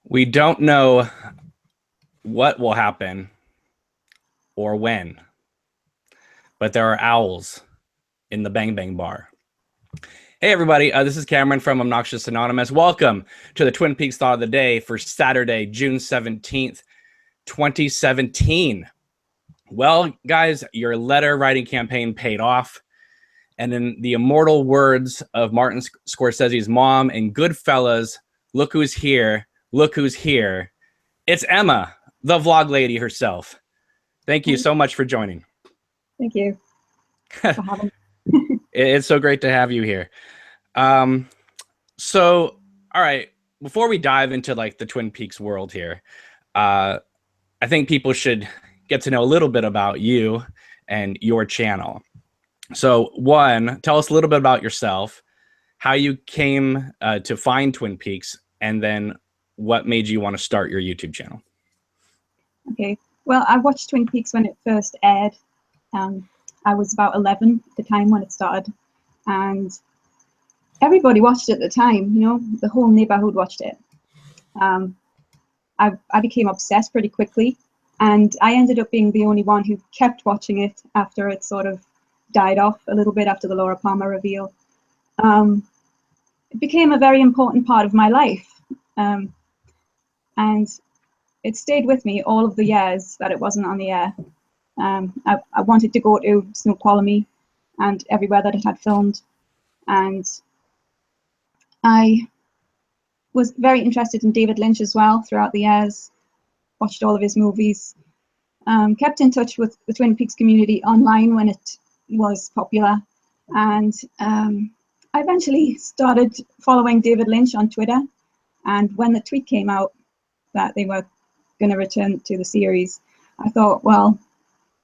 We don't know what will happen or when, but there are owls in the Bang Bang Bar. Hey everybody, this is Cameron from Obnoxious Anonymous. Welcome to the Twin Peaks Thought of the Day for Saturday, June 17th, 2017. Well, guys, your letter writing campaign paid off. And in the immortal words of Martin Scorsese's mom in Goodfellas, look who's here, look who's here. It's Emma, the vlog lady herself. Thank you so much for joining. Thank you for having me. It's so great to have you here. So, all right, before we dive into like the Twin Peaks world here, I think people should get to know a little bit about you and your channel. So one, tell us a little bit about yourself, how you came to find Twin Peaks, and then what made you want to start your YouTube channel. Okay, well, I watched Twin Peaks when it first aired. I was about 11 at the time when it started, and everybody watched it at the time, you know, the whole neighborhood watched it. I became obsessed pretty quickly, and I ended up being the only one who kept watching it after it sort of died off a little bit after the Laura Palmer reveal. It became a very important part of my life, and it stayed with me all of the years that it wasn't on the air. I wanted to go to Snoqualmie and everywhere that it had filmed, and I was very interested in David Lynch as well throughout the years, watched all of his movies, kept in touch with the Twin Peaks community online when it was popular, and I eventually started following David Lynch on Twitter, and when the tweet came out that they were going to return to the series, I thought, well,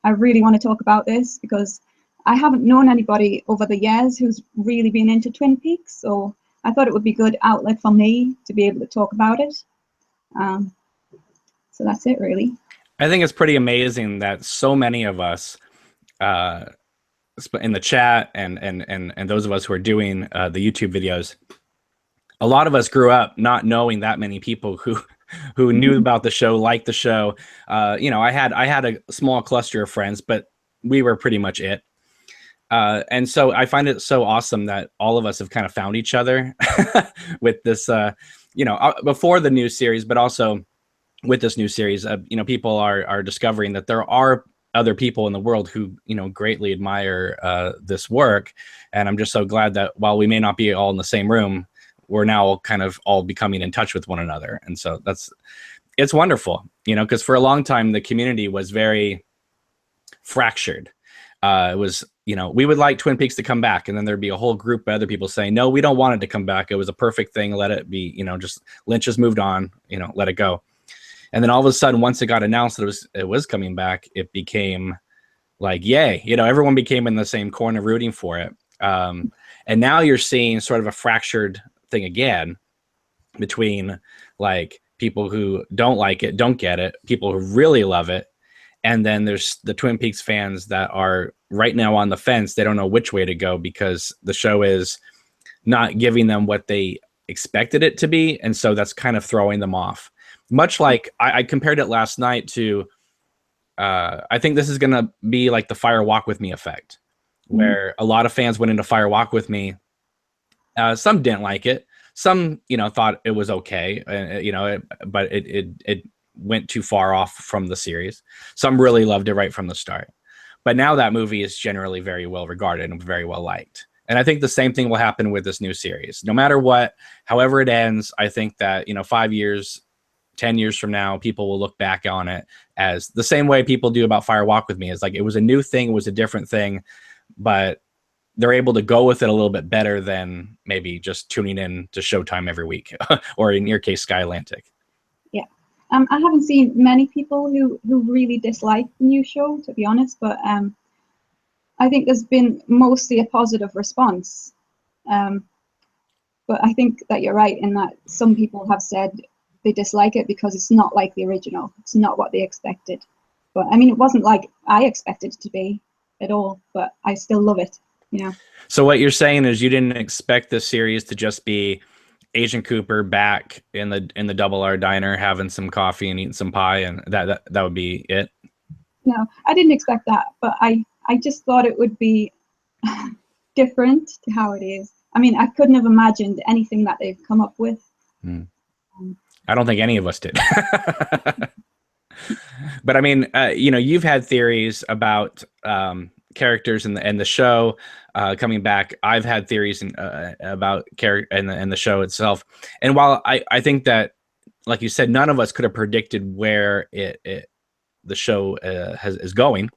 I really want to talk about this because I haven't known anybody over the years who's really been into Twin Peaks, so I thought it would be a good outlet for me to be able to talk about it. So that's it, really. I think it's pretty amazing that so many of us in the chat and those of us who are doing the YouTube videos, a lot of us grew up not knowing that many people who knew about the show, liked the show. You know, I had a small cluster of friends, but we were pretty much it. And so I find it so awesome that all of us have kind of found each other with this, you know, before the new series, but also with this new series. You know, people are discovering that there are other people in the world who, you know, greatly admire this work. And I'm just so glad that while we may not be all in the same room, we're now kind of all becoming in touch with one another. And so it's wonderful, you know, because for a long time, the community was very fractured. It was, you know, we would like Twin Peaks to come back, and then there'd be a whole group of other people saying, no, we don't want it to come back. It was a perfect thing. Let it be, you know, just Lynch has moved on, you know, let it go. And then all of a sudden, once it got announced that it was coming back, it became like, yay, you know, everyone became in the same corner rooting for it. And now you're seeing sort of a fractured thing again between like people who don't like it, don't get it, people who really love it. And then there's the Twin Peaks fans that are right now on the fence. They don't know which way to go because the show is not giving them what they expected it to be. And so that's kind of throwing them off. Much like I compared it last night to, I think this is going to be like the Fire Walk With Me effect, where a lot of fans went into Fire Walk With Me. Some didn't like it. Some, you know, thought it was okay, you know, but it went too far off from the series. Some really loved it right from the start. But now that movie is generally very well regarded and very well liked. And I think the same thing will happen with this new series. No matter what, however it ends, I think that, you know, 5 years, 10 years from now, people will look back on it as the same way people do about Fire Walk With Me. It's like, it was a new thing, it was a different thing, but they're able to go with it a little bit better than maybe just tuning in to Showtime every week, or in your case, Sky Atlantic. Yeah, I haven't seen many people who really dislike the new show, to be honest, but I think there's been mostly a positive response. But I think that you're right in that some people have said they dislike it because it's not like the original. It's not what they expected. But I mean, it wasn't like I expected it to be at all, but I still love it, you know. So what you're saying is you didn't expect this series to just be Agent Cooper back in the Double R diner having some coffee and eating some pie, and that would be it. No, I didn't expect that, but I just thought it would be different to how it is. I mean, I couldn't have imagined anything that they've come up with. I don't think any of us did. But I mean, you know, you've had theories about characters in the show coming back. I've had theories about character and the show itself. And while I think that, like you said, none of us could have predicted where the show is going,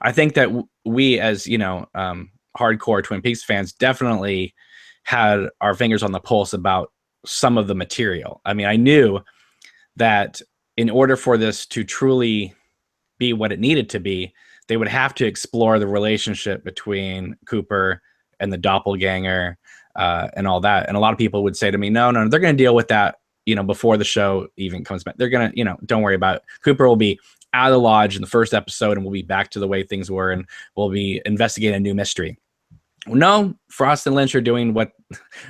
I think that we, as you know, hardcore Twin Peaks fans, definitely had our fingers on the pulse about some of the material. I mean, I knew that in order for this to truly be what it needed to be, they would have to explore the relationship between Cooper and the doppelganger and all that. And a lot of people would say to me, no, they're going to deal with that, you know, before the show even comes back. They're going to, you know, don't worry about it. Cooper will be out of the lodge in the first episode and we'll be back to the way things were and we'll be investigating a new mystery. Well, no, Frost and Lynch are doing what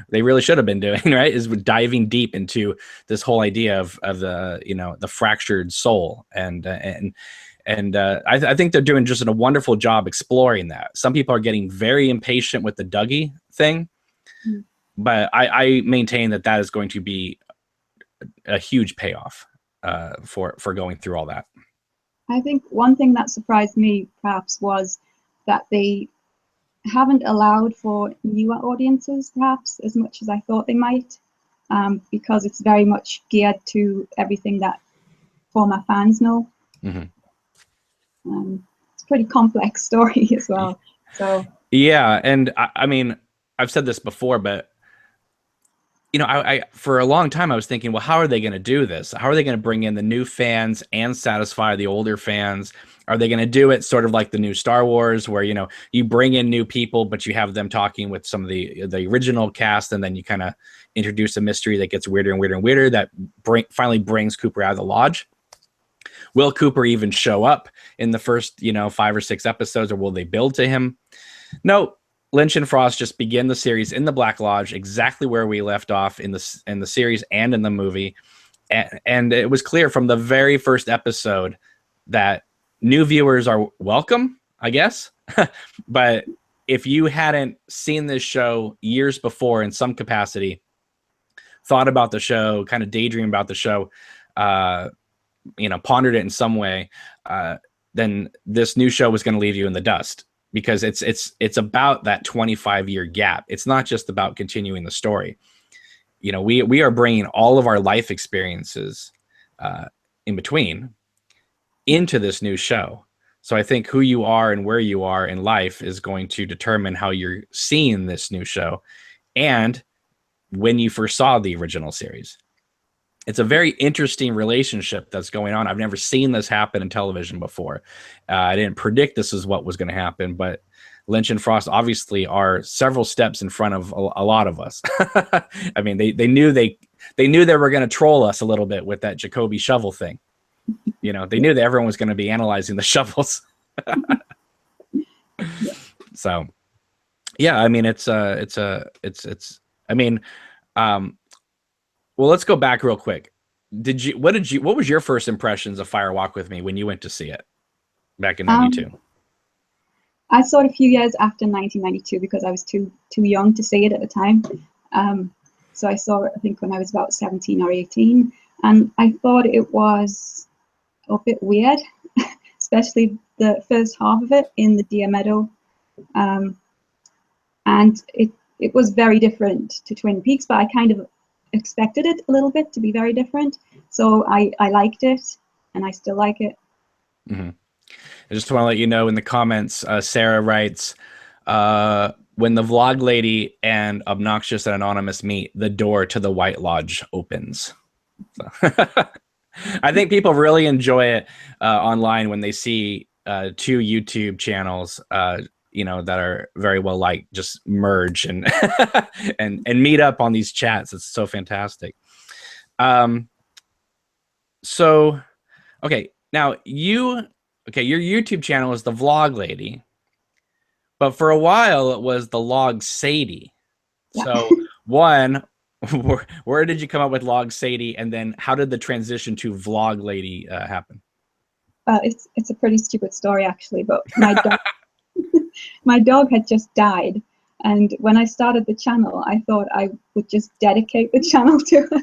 they really should have been doing, right? Is diving deep into this whole idea of the, you know, the fractured soul. And I think they're doing just a wonderful job exploring that. Some people are getting very impatient with the Dougie thing, but I maintain that is going to be a huge payoff for going through all that. I think one thing that surprised me perhaps was that they haven't allowed for newer audiences perhaps as much as I thought they might, because it's very much geared to everything that former fans know. It's a pretty complex story as well. So yeah, and I mean, I've said this before, but you know, I for a long time I was thinking, well, how are they going to do this? How are they going to bring in the new fans and satisfy the older fans? Are they going to do it sort of like the new Star Wars, where, you know, you bring in new people, but you have them talking with some of the original cast, and then you kind of introduce a mystery that gets weirder and weirder and weirder that finally brings Cooper out of the lodge? Will Cooper even show up in the first, you know, 5 or 6 episodes, or will they build to him? No. Lynch and Frost just begin the series in the Black Lodge, exactly where we left off in the series and in the movie, and it was clear from the very first episode that new viewers are welcome, I guess. But if you hadn't seen this show years before in some capacity, thought about the show, kind of daydream about the show, you know, pondered it in some way, then this new show was going to leave you in the dust. Because it's about that 25-year gap. It's not just about continuing the story. You know, we are bringing all of our life experiences in between into this new show. So I think who you are and where you are in life is going to determine how you're seeing this new show, and when you first saw the original series. It's a very interesting relationship that's going on. I've never seen this happen in television before. I didn't predict this is what was going to happen, but Lynch and Frost obviously are several steps in front of a lot of us. I mean, they knew they were going to troll us a little bit with that Jacoby shovel thing. You know, they knew that everyone was going to be analyzing the shovels. So, yeah, I mean, well, let's go back real quick. What was your first impressions of Fire Walk with Me when you went to see it back in 92? I saw it a few years after 1992 because I was too young to see it at the time. So I saw it, I think, when I was about 17 or 18, and I thought it was a bit weird, especially the first half of it in the Deer Meadow, and it was very different to Twin Peaks, but I kind of expected it a little bit to be very different, so I liked it, and I still like it. I just want to let you know in the comments, Sarah writes, when the vlog lady and Obnoxious and Anonymous meet, the door to the White Lodge opens. So I think people really enjoy it online when they see 2 YouTube channels you know, that are very well liked, just merge and and meet up on these chats. It's so fantastic. So, okay, now your YouTube channel is the Vlog Lady, but for a while it was the Log Sadie. So one, where did you come up with Log Sadie, and then how did the transition to Vlog Lady happen? It's a pretty stupid story actually, but my dog had just died, and when I started the channel, I thought I would just dedicate the channel to her.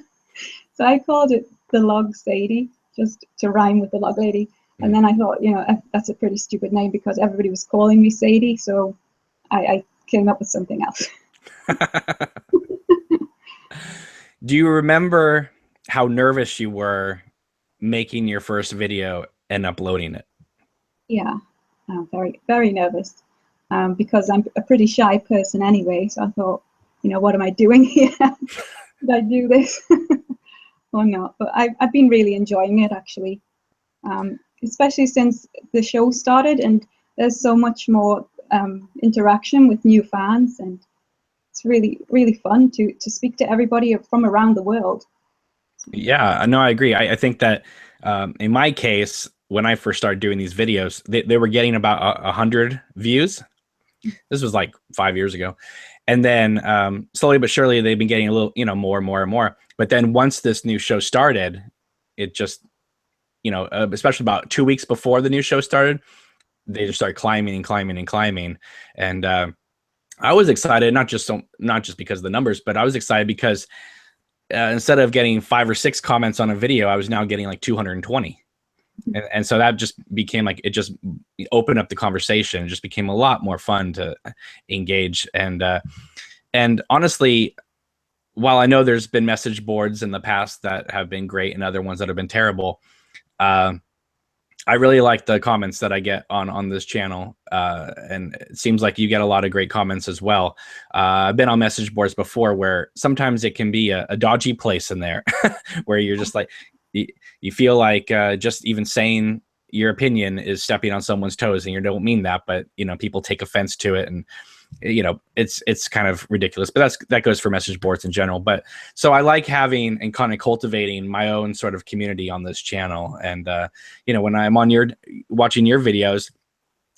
So I called it the Log Sadie, just to rhyme with the Log Lady. And then I thought, you know, that's a pretty stupid name because everybody was calling me Sadie, so I came up with something else. Do you remember how nervous you were making your first video and uploading it? Yeah, very, very nervous because I'm a pretty shy person anyway. So I thought, you know, what am I doing here? Did I do this or not? But I've been really enjoying it actually, especially since the show started, and there's so much more interaction with new fans, and it's really, really fun to speak to everybody from around the world. Yeah, no, I agree. I think that in my case, when I first started doing these videos, they were getting about 100 views. This was like 5 years ago. And then slowly but surely, they've been getting a little, you know, more and more and more. But then once this new show started, it just, you know, especially about 2 weeks before the new show started, they just started climbing and climbing and climbing. And I was excited, not just because of the numbers, but I was excited because instead of getting 5 or 6 comments on a video, I was now getting like 220. And so that just became like, it just opened up the conversation. It just became a lot more fun to engage. And honestly, while I know there's been message boards in the past that have been great and other ones that have been terrible, I really like the comments that I get on this channel. And it seems like you get a lot of great comments as well. I've been on message boards before where sometimes it can be a dodgy place in there where you're just like, you feel like just even saying your opinion is stepping on someone's toes, and you don't mean that, but you know, people take offense to it, and you know, it's kind of ridiculous. But that goes for message boards in general. But so I like having and kind of cultivating my own sort of community on this channel. And you know, when I'm on watching your videos,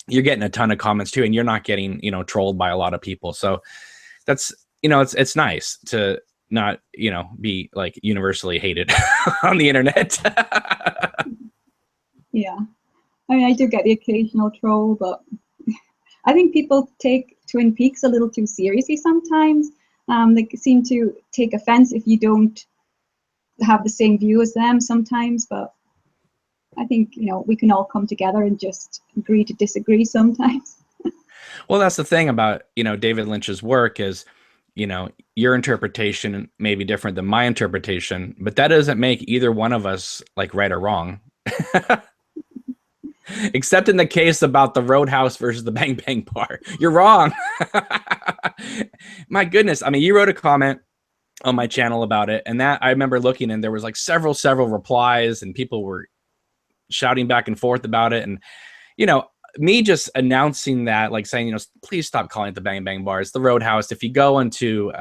you're getting a ton of comments too, and you're not getting, you know, trolled by a lot of people. So that's, you know, it's nice to not, you know, be like universally hated on the internet. Yeah, I mean, I do get the occasional troll, but I think people take Twin Peaks a little too seriously sometimes. They seem to take offense if you don't have the same view as them sometimes, but I think, you know, we can all come together and just agree to disagree sometimes. Well, that's the thing about, you know, David Lynch's work is, you know, your interpretation may be different than my interpretation, but that doesn't make either one of us like right or wrong. Except in the case about the Roadhouse versus the Bang Bang Bar. You're wrong. My goodness. I mean, you wrote a comment on my channel about it, and that I remember looking, and there was like several replies, and people were shouting back and forth about it. And, you know, me just announcing that, like saying, you know, please stop calling it the Bang Bang Bar. It's the Roadhouse. If you go into,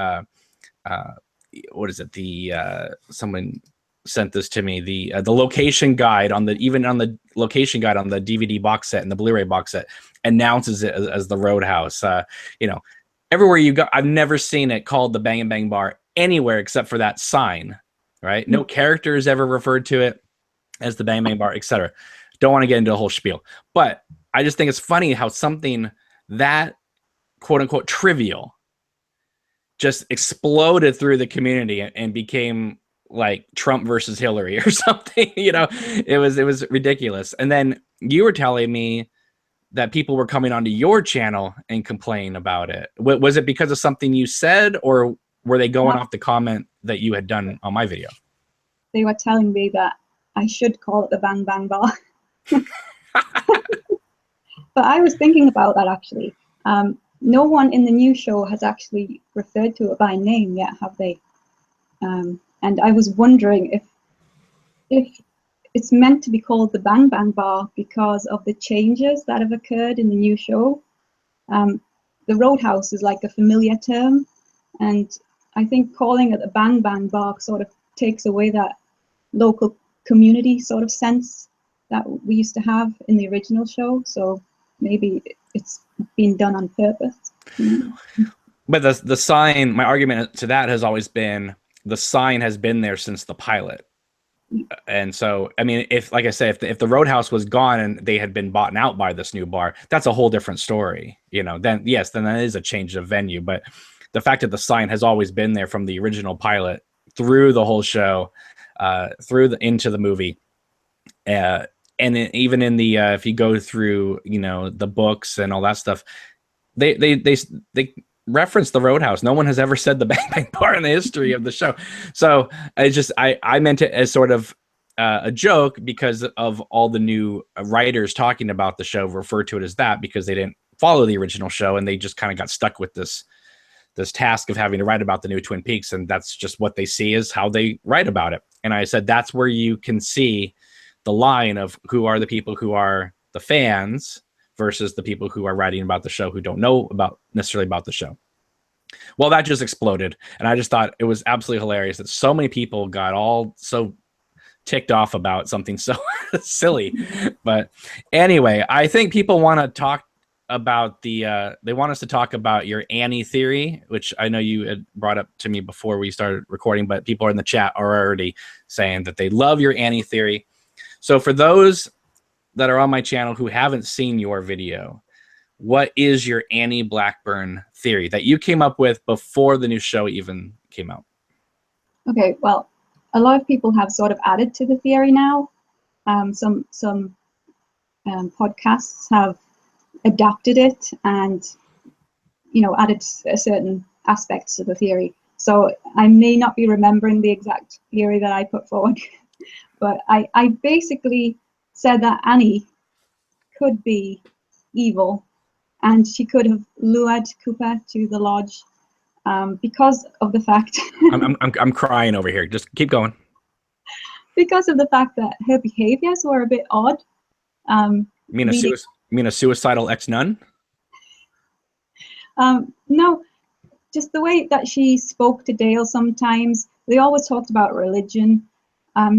what is it? Someone sent this to me, the location guide on the location guide on the DVD box set and the Blu-ray box set announces it as the Roadhouse. You know, everywhere you go, I've never seen it called the Bang and Bang Bar anywhere except for that sign, right? No character is ever referred to it as the Bang Bang Bar, etc. Don't want to get into a whole spiel, but I just think it's funny how something that quote unquote trivial just exploded through the community and became like Trump versus Hillary or something. You know, it was ridiculous. And then you were telling me that people were coming onto your channel and complaining about it. Was it because of something you said, or were they going off the comment that you had done on my video? They were telling me that I should call it the Bang Bang Bar. But I was thinking about that actually. No one in the new show has actually referred to it by name yet, have they? And I was wondering if it's meant to be called the Bang Bang Bar because of the changes that have occurred in the new show. The Roadhouse is like a familiar term, and I think calling it the Bang Bang Bar sort of takes away that local community sort of sense that we used to have in the original show. So maybe it's been done on purpose. But the sign, my argument to that has always been, the sign has been there since the pilot. And so, I mean, if, like I say, if the Roadhouse was gone and they had been bought out by this new bar, that's a whole different story, you know. Then yes, then that is a change of venue. But the fact that the sign has always been there from the original pilot through the whole show, into the movie, and even in the if you go through, you know, the books and all that stuff, they reference the Roadhouse. No one has ever said the Bang Bang Bar in the history of the show. So I meant it as sort of a joke because of all the new writers talking about the show refer to it as that, because they didn't follow the original show and they just kind of got stuck with this task of having to write about the new Twin Peaks, and that's just what they see is how they write about it. And I said that's where you can see the line of who are the people who are the fans versus the people who are writing about the show who don't know necessarily about the show. Well, that just exploded, and I just thought it was absolutely hilarious that so many people got all so ticked off about something so silly. But anyway, I think people want to talk about they want us to talk about your Annie theory, which I know you had brought up to me before we started recording, but people in the chat are already saying that they love your Annie theory. So for those that are on my channel who haven't seen your video, what is your Annie Blackburn theory that you came up with before the new show even came out? Okay, well, a lot of people have sort of added to the theory now. Some podcasts have adapted it and, you know, added a certain aspects to the theory. So I may not be remembering the exact theory that I put forward, but I basically said that Annie could be evil and she could have lured Cooper to the lodge because of the fact I'm crying over here. Just keep going. Because of the fact that her behaviors were a bit odd. You mean a suicidal ex-nun? No, just the way that she spoke to Dale sometimes. They always talked about religion.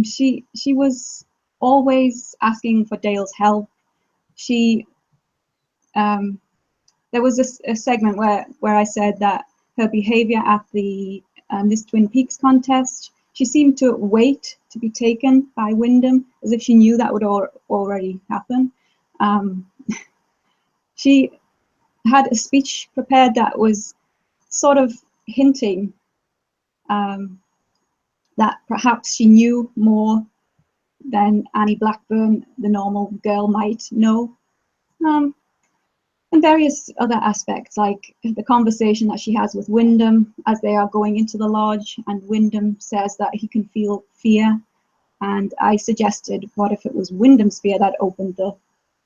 She was always asking for Dale's help. There was a segment where I said that her behavior at the this Twin Peaks contest, she seemed to wait to be taken by Wyndham as if she knew that would already happen. She had a speech prepared that was sort of hinting that perhaps she knew more than Annie Blackburn, the normal girl, might know. And various other aspects, like the conversation that she has with Wyndham as they are going into the lodge, and Wyndham says that he can feel fear. And I suggested, what if it was Wyndham's fear that opened the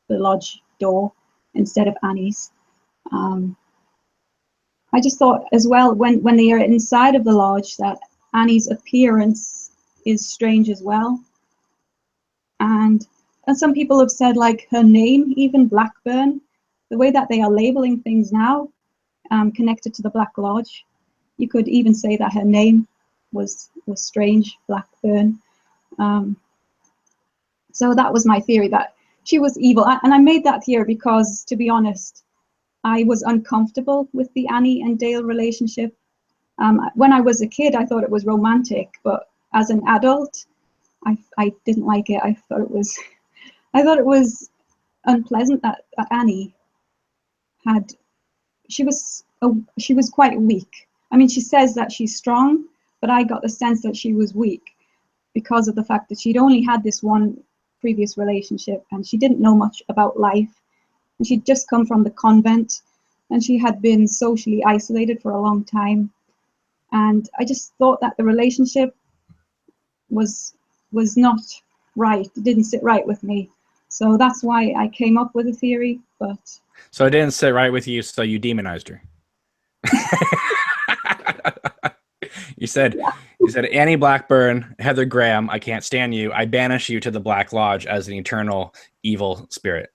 lodge door instead of Annie's? I just thought as well, when they are inside of the lodge, that Annie's appearance is strange as well. And some people have said, like, her name, even Blackburn, the way that they are labeling things now, connected to the Black Lodge, you could even say that her name was strange, Blackburn. So that was my theory, that she was evil. And I made that theory because, to be honest, I was uncomfortable with the Annie and Dale relationship. When I was a kid, I thought it was romantic, but as an adult, I didn't like it. I thought it was unpleasant that Annie she was quite weak. I mean, she says that she's strong, but I got the sense that she was weak because of the fact that she'd only had this one previous relationship and she didn't know much about life. And she'd just come from the convent and she had been socially isolated for a long time. And I just thought that the relationship was not right. It didn't sit right with me. So that's why I came up with a theory, but... So it didn't sit right with you, so you demonized her. You said, Annie Blackburn, Heather Graham, I can't stand you. I banish you to the Black Lodge as an eternal evil spirit.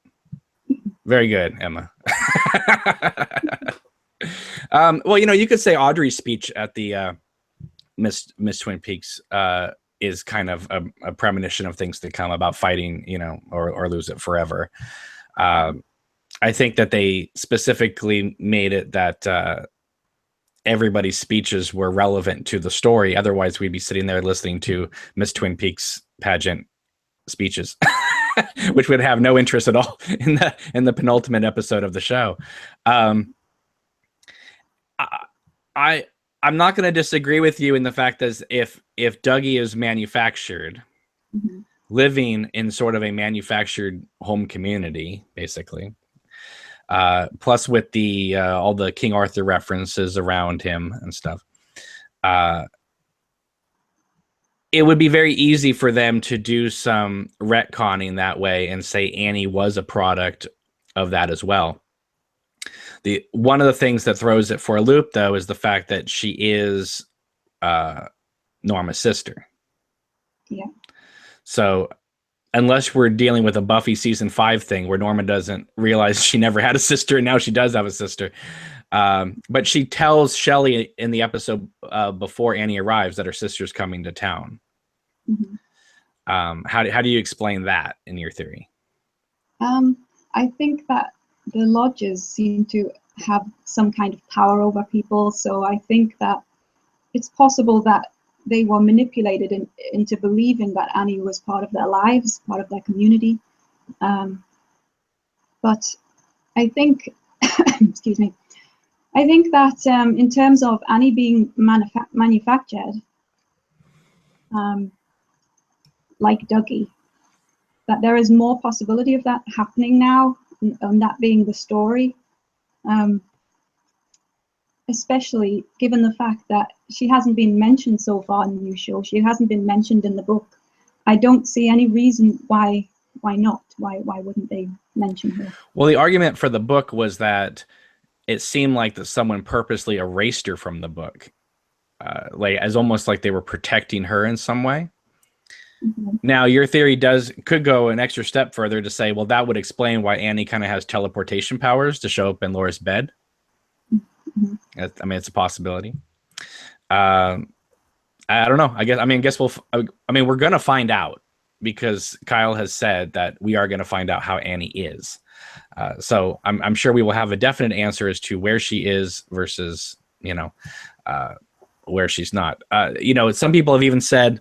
Very good, Emma. Well, you know, you could say Audrey's speech at the Miss Twin Peaks is kind of a premonition of things to come about fighting, you know, or lose it forever. I think that they specifically made it that everybody's speeches were relevant to the story. Otherwise, we'd be sitting there listening to Miss Twin Peaks pageant speeches, which would have no interest at all in the penultimate episode of the show. I'm not going to disagree with you in the fact that if Dougie is manufactured, Mm-hmm. living in sort of a manufactured home community, basically, plus with the all the King Arthur references around him and stuff, it would be very easy for them to do some retconning that way and say Annie was a product of that as well. One of the things that throws it for a loop, though, is the fact that she is Norma's sister. Yeah. So unless we're dealing with a Buffy season 5 thing where Norma doesn't realize she never had a sister and now she does have a sister. But she tells Shelley in the episode before Annie arrives that her sister's coming to town. Mm-hmm. How do you explain that in your theory? I think that the lodges seem to have some kind of power over people. So I think that it's possible that they were manipulated into believing that Annie was part of their lives, part of their community. But I think, excuse me, I think that in terms of Annie being manufactured, like Dougie, that there is more possibility of that happening now, and that being the story, especially given the fact that she hasn't been mentioned so far in the new show. She hasn't been mentioned in the book. I don't see any reason why not. Why wouldn't they mention her? Well, the argument for the book was that it seemed like that someone purposely erased her from the book, like as almost like they were protecting her in some way. Mm-hmm. Now, your theory could go an extra step further to say, well, that would explain why Annie kind of has teleportation powers to show up in Laura's bed. Mm-hmm. I mean, it's a possibility. I don't know. I guess we're going to find out, because Kyle has said that we are going to find out how Annie is. So I'm sure we will have a definite answer as to where she is versus, where she's not. Some people have even said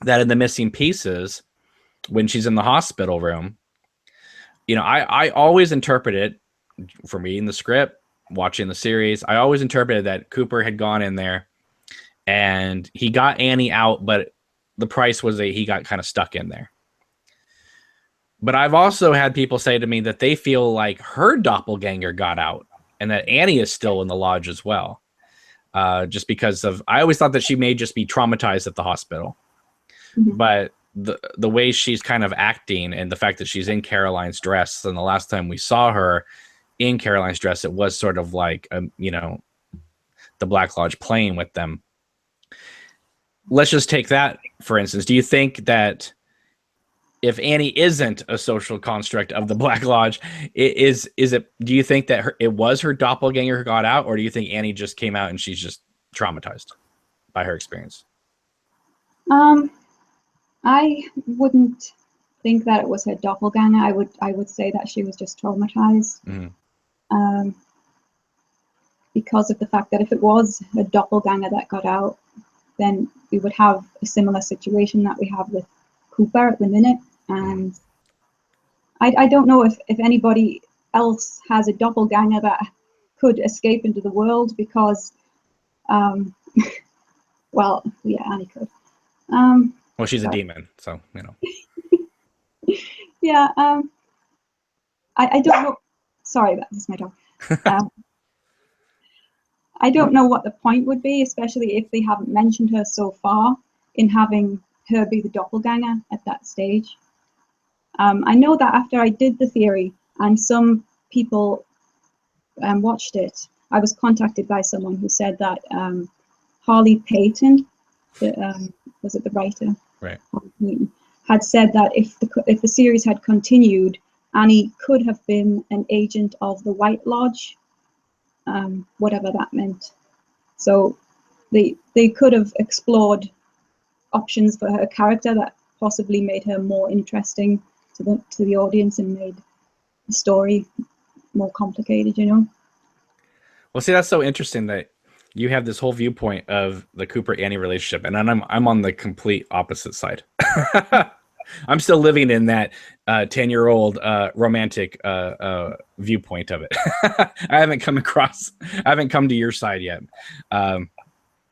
that in the missing pieces, when she's in the hospital room, I always interpret it, from reading the script, watching the series, I always interpreted that Cooper had gone in there and he got Annie out, but the price was that he got kind of stuck in there. But I've also had people say to me that they feel like her doppelganger got out and that Annie is still in the lodge as well. Just because I always thought that she may just be traumatized at the hospital. Mm-hmm. But the way she's kind of acting and the fact that she's in Caroline's dress, and the last time we saw her in Caroline's dress, it was sort of like, the Black Lodge playing with them. Let's just take that, for instance. Do you think that if Annie isn't a social construct of the Black Lodge, do you think that it was her doppelganger who got out, or do you think Annie just came out and she's just traumatized by her experience? I wouldn't think that it was her doppelganger. I would say that she was just traumatized. Mm-hmm. Because of the fact that if it was a doppelganger that got out, then we would have a similar situation that we have with Cooper at the minute. And I don't know if anybody else has a doppelganger that could escape into the world, because, well, yeah, Annie could. Well, she's a demon, so, Yeah, I don't know. Sorry, that's my dog. I don't know what the point would be, especially if they haven't mentioned her so far, in having her be the doppelganger at that stage. I know that after I did the theory and some people watched it, I was contacted by someone who said that Harley Payton, was it the writer? Right. Had said that if the series had continued, Annie could have been an agent of the White Lodge, whatever that meant. So they could have explored options for her character that possibly made her more interesting to the audience and made the story more complicated, Well, see, that's so interesting that you have this whole viewpoint of the Cooper Annie relationship, and I'm on the complete opposite side. I'm still living in that 10-year-old romantic viewpoint of it. I haven't come to your side yet.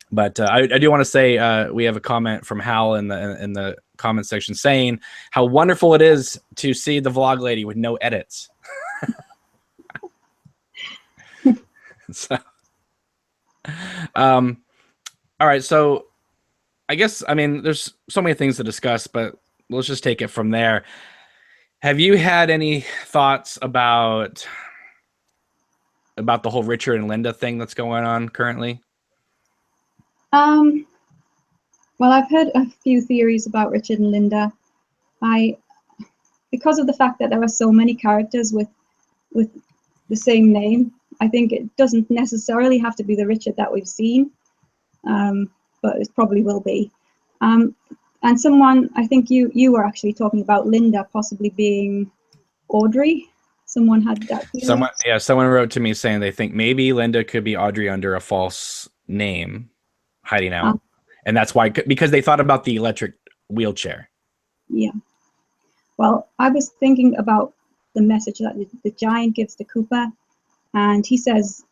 But I do want to say we have a comment from Hal in the comment section saying how wonderful it is to see the vlog lady with no edits. So, all right. So I guess, I mean, there's so many things to discuss, but let's just take it from there. Have you had any thoughts about the whole Richard and Linda thing that's going on currently? Well, I've heard a few theories about Richard and Linda. Because of the fact that there are so many characters with the same name, I think it doesn't necessarily have to be the Richard that we've seen, but it probably will be. And someone, I think you were actually talking about Linda possibly being Audrey. Someone had that theory. Someone wrote to me saying they think maybe Linda could be Audrey under a false name, hiding out. And that's why, because they thought about the electric wheelchair. Yeah. Well, I was thinking about the message that the giant gives to Cooper, and he says,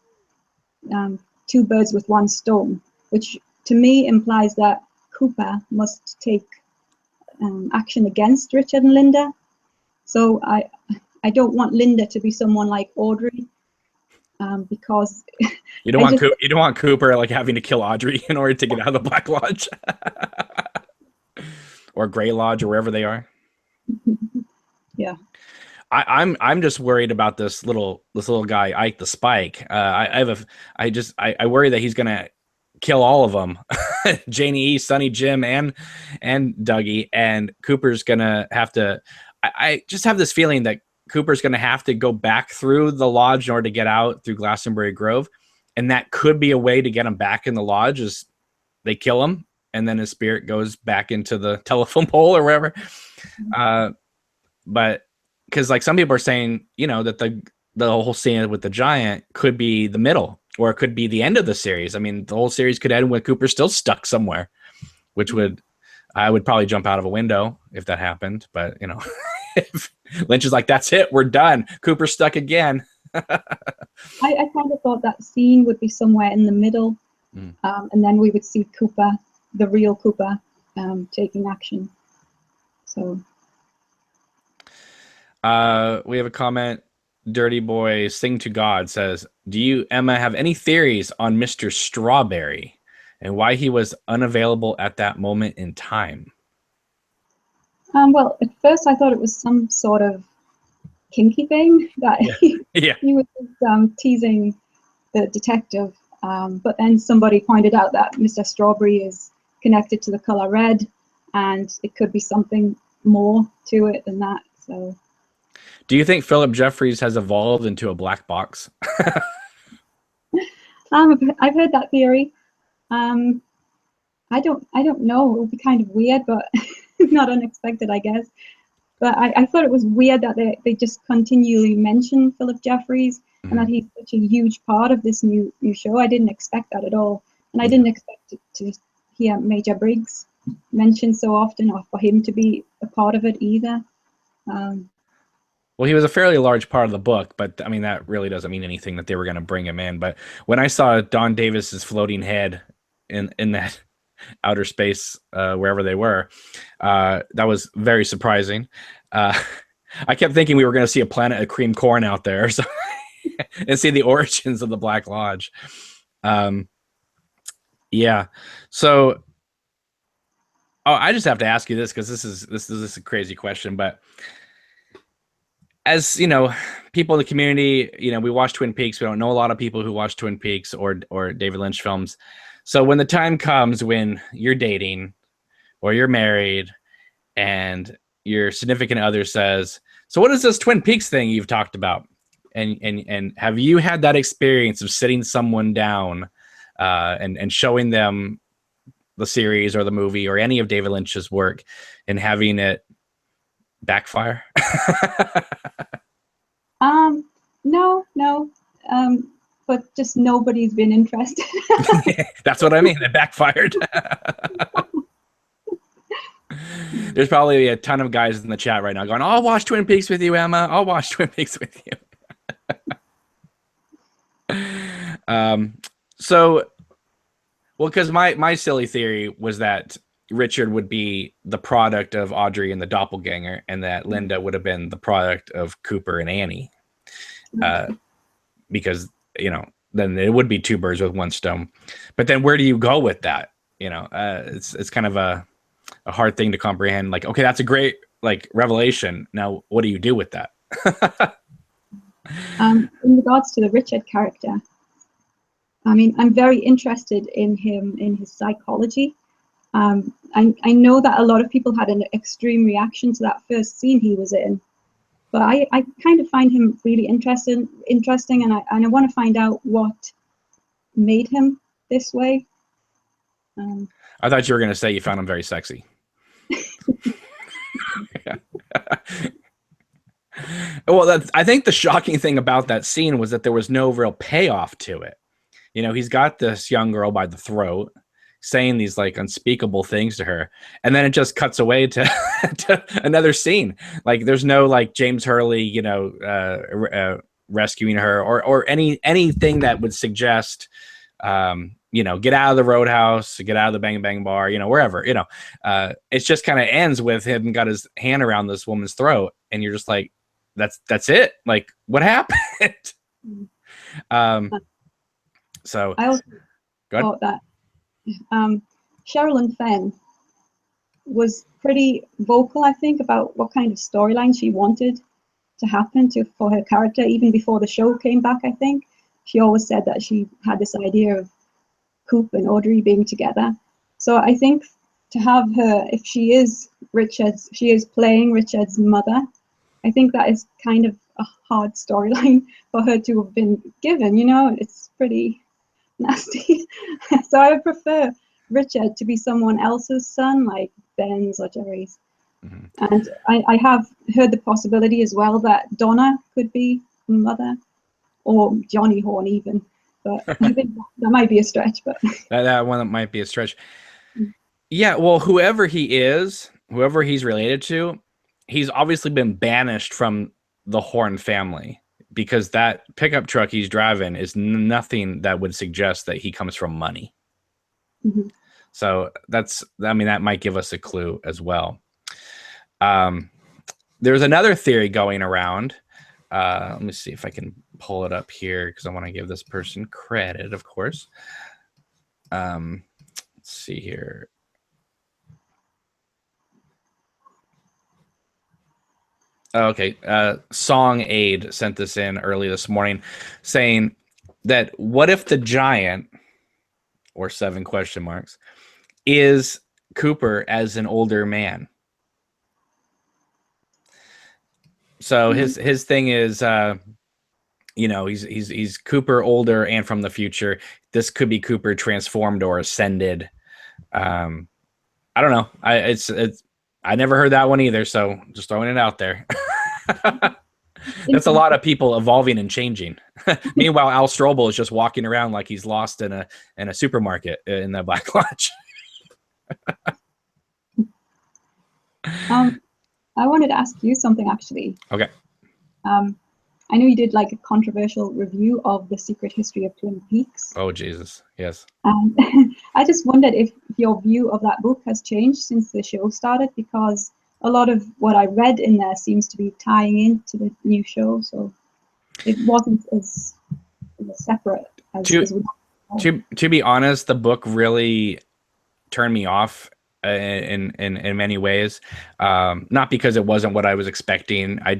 2 birds with 1 stone, which to me implies that Cooper must take action against Richard and Linda. So I don't want Linda to be someone like Audrey, because you don't want Cooper like having to kill Audrey in order to get out of the Black Lodge or Gray Lodge or wherever they are. Yeah. I'm just worried about this little guy Ike the Spike. I worry that he's gonna kill all of them, Janie E, Sonny, Jim, and Dougie, and Cooper's gonna have to. I just have this feeling that Cooper's gonna have to go back through the lodge in order to get out through Glastonbury Grove, and that could be a way to get him back in the lodge. Is they kill him and then his spirit goes back into the telephone pole or wherever. But because like some people are saying, you know, that the whole scene with the giant could be the middle, or it could be the end of the series. I mean, the whole series could end with Cooper still stuck somewhere, which I would probably jump out of a window if that happened. But you know, if Lynch is like, that's it, we're done. Cooper's stuck again. I kind of thought that scene would be somewhere in the middle, and then we would see Cooper, the real Cooper, taking action. So. We have a comment. Dirty Boy Sing to God says, do you, Emma, have any theories on Mr. Strawberry and why he was unavailable at that moment in time? Well, at first I thought it was some sort of kinky thing that he was just, teasing the detective, but then somebody pointed out that Mr. Strawberry is connected to the color red, and it could be something more to it than that. So. Do you think Philip Jeffries has evolved into a black box? I've heard that theory. I don't know. It would be kind of weird, but not unexpected, I guess. But I thought it was weird that they just continually mention Philip Jeffries and that he's such a huge part of this new show. I didn't expect that at all, and I didn't expect to hear Major Briggs mentioned so often, or for him to be a part of it either. Well, he was a fairly large part of the book, but I mean, that really doesn't mean anything that they were going to bring him in. But when I saw Don Davis's floating head in that outer space, wherever they were, that was very surprising. I kept thinking we were going to see a planet of cream corn out there and see the origins of the Black Lodge. Yeah. So, I just have to ask you this, because this is a crazy question, but as you know, people in the community, you know, we watch Twin Peaks. We don't know a lot of people who watch Twin Peaks or David Lynch films. So when the time comes when you're dating or you're married and your significant other says, so what is this Twin Peaks thing you've talked about? And have you had that experience of sitting someone down and showing them the series or the movie or any of David Lynch's work and having it backfire? No. but just nobody's been interested. That's what I mean. It backfired. There's probably a ton of guys in the chat right now going, I'll watch Twin Peaks with you, Emma. I'll watch Twin Peaks with you. So, well, because my silly theory was that Richard would be the product of Audrey and the Doppelganger, and that Linda would have been the product of Cooper and Annie. Because, you know, then it would be two birds with one stone. But then where do you go with that? You know, it's kind of a hard thing to comprehend. Like, okay, that's a great like revelation. Now, what do you do with that? In regards to the Richard character, I mean, I'm very interested in him, in his psychology. I know that a lot of people had an extreme reaction to that first scene he was in, but I kind of find him really interesting, and I want to find out what made him this way. I thought you were going to say you found him very sexy. Well, I think the shocking thing about that scene was that there was no real payoff to it. You know, he's got this young girl by the throat saying these like unspeakable things to her, and then it just cuts away to, to another scene. Like there's no like James Hurley, you know, rescuing her or anything that would suggest, you know, get out of the roadhouse, get out of the Bang Bang bar, you know, wherever, you know. It just kind of ends with him got his hand around this woman's throat, and you're just like, that's it. Like, what happened? So I also thought that Sherilyn Fenn was pretty vocal, I think, about what kind of storyline she wanted to happen for her character, even before the show came back. I think she always said that she had this idea of Coop and Audrey being together. So I think to have her, if she is playing Richard's mother, I think that is kind of a hard storyline for her to have been given, you know. It's pretty nasty. So I would prefer Richard to be someone else's son, like Ben's or Jerry's. And I have heard the possibility as well that Donna could be mother, or Johnny Horn even. But I think that might be a stretch. But that one might be a stretch. Yeah, well, whoever he's related to, he's obviously been banished from the Horn family, because that pickup truck he's driving is nothing that would suggest that he comes from money. So that might give us a clue as well. There's another theory going around. Let me see if I can pull it up here, because I want to give this person credit, of course. Let's see here. Okay, Song Aid sent this in early this morning, saying that what if the giant, or 7 question marks, is Cooper as an older man? So his thing is, you know, he's Cooper older and from the future. This could be Cooper transformed or ascended. I don't know. I never heard that one either, so just throwing it out there. That's a lot of people evolving and changing. Meanwhile, Al Strobel is just walking around like he's lost in a supermarket in the Black Lodge. I wanted to ask you something, actually. Okay. I know you did like a controversial review of The Secret History of Twin Peaks. Oh, Jesus. Yes. I just wondered if your view of that book has changed since the show started, because a lot of what I read in there seems to be tying into the new show. So it wasn't as separate as to be honest, the book really turned me off in many ways. Not because it wasn't what I was expecting. I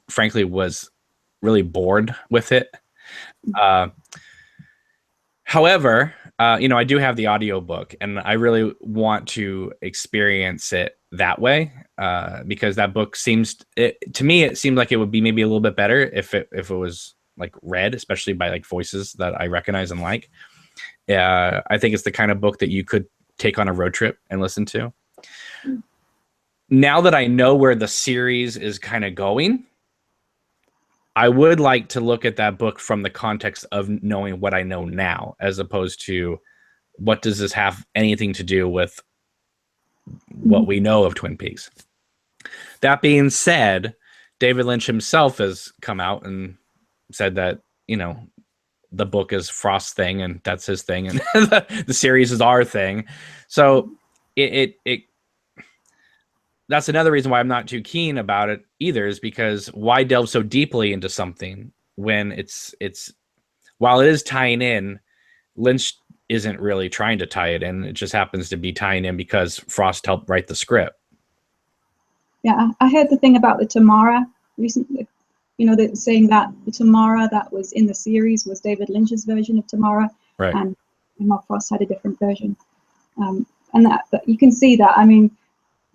frankly was really bored with it. However, you know, I do have the audiobook, and I really want to experience it that way, because that book to me, it seemed like it would be maybe a little bit better if it was like read, especially by like voices that I recognize and like. I think it's the kind of book that you could take on a road trip and listen to. Now that I know where the series is kind of going, I would like to look at that book from the context of knowing what I know now, as opposed to what does this have anything to do with what we know of Twin Peaks. That being said, David Lynch himself has come out and said that, you know, the book is Frost's thing and that's his thing, and the series is our thing. So it that's another reason why I'm not too keen about it either, is because why delve so deeply into something when it's while it is tying in, Lynch isn't really trying to tie it in. It just happens to be tying in because Frost helped write the script. Yeah, I heard the thing about the Tamara recently. You know, that saying that the Tamara that was in the series was David Lynch's version of Tamara, right? And Mark Frost had a different version, and that you can see that. I mean,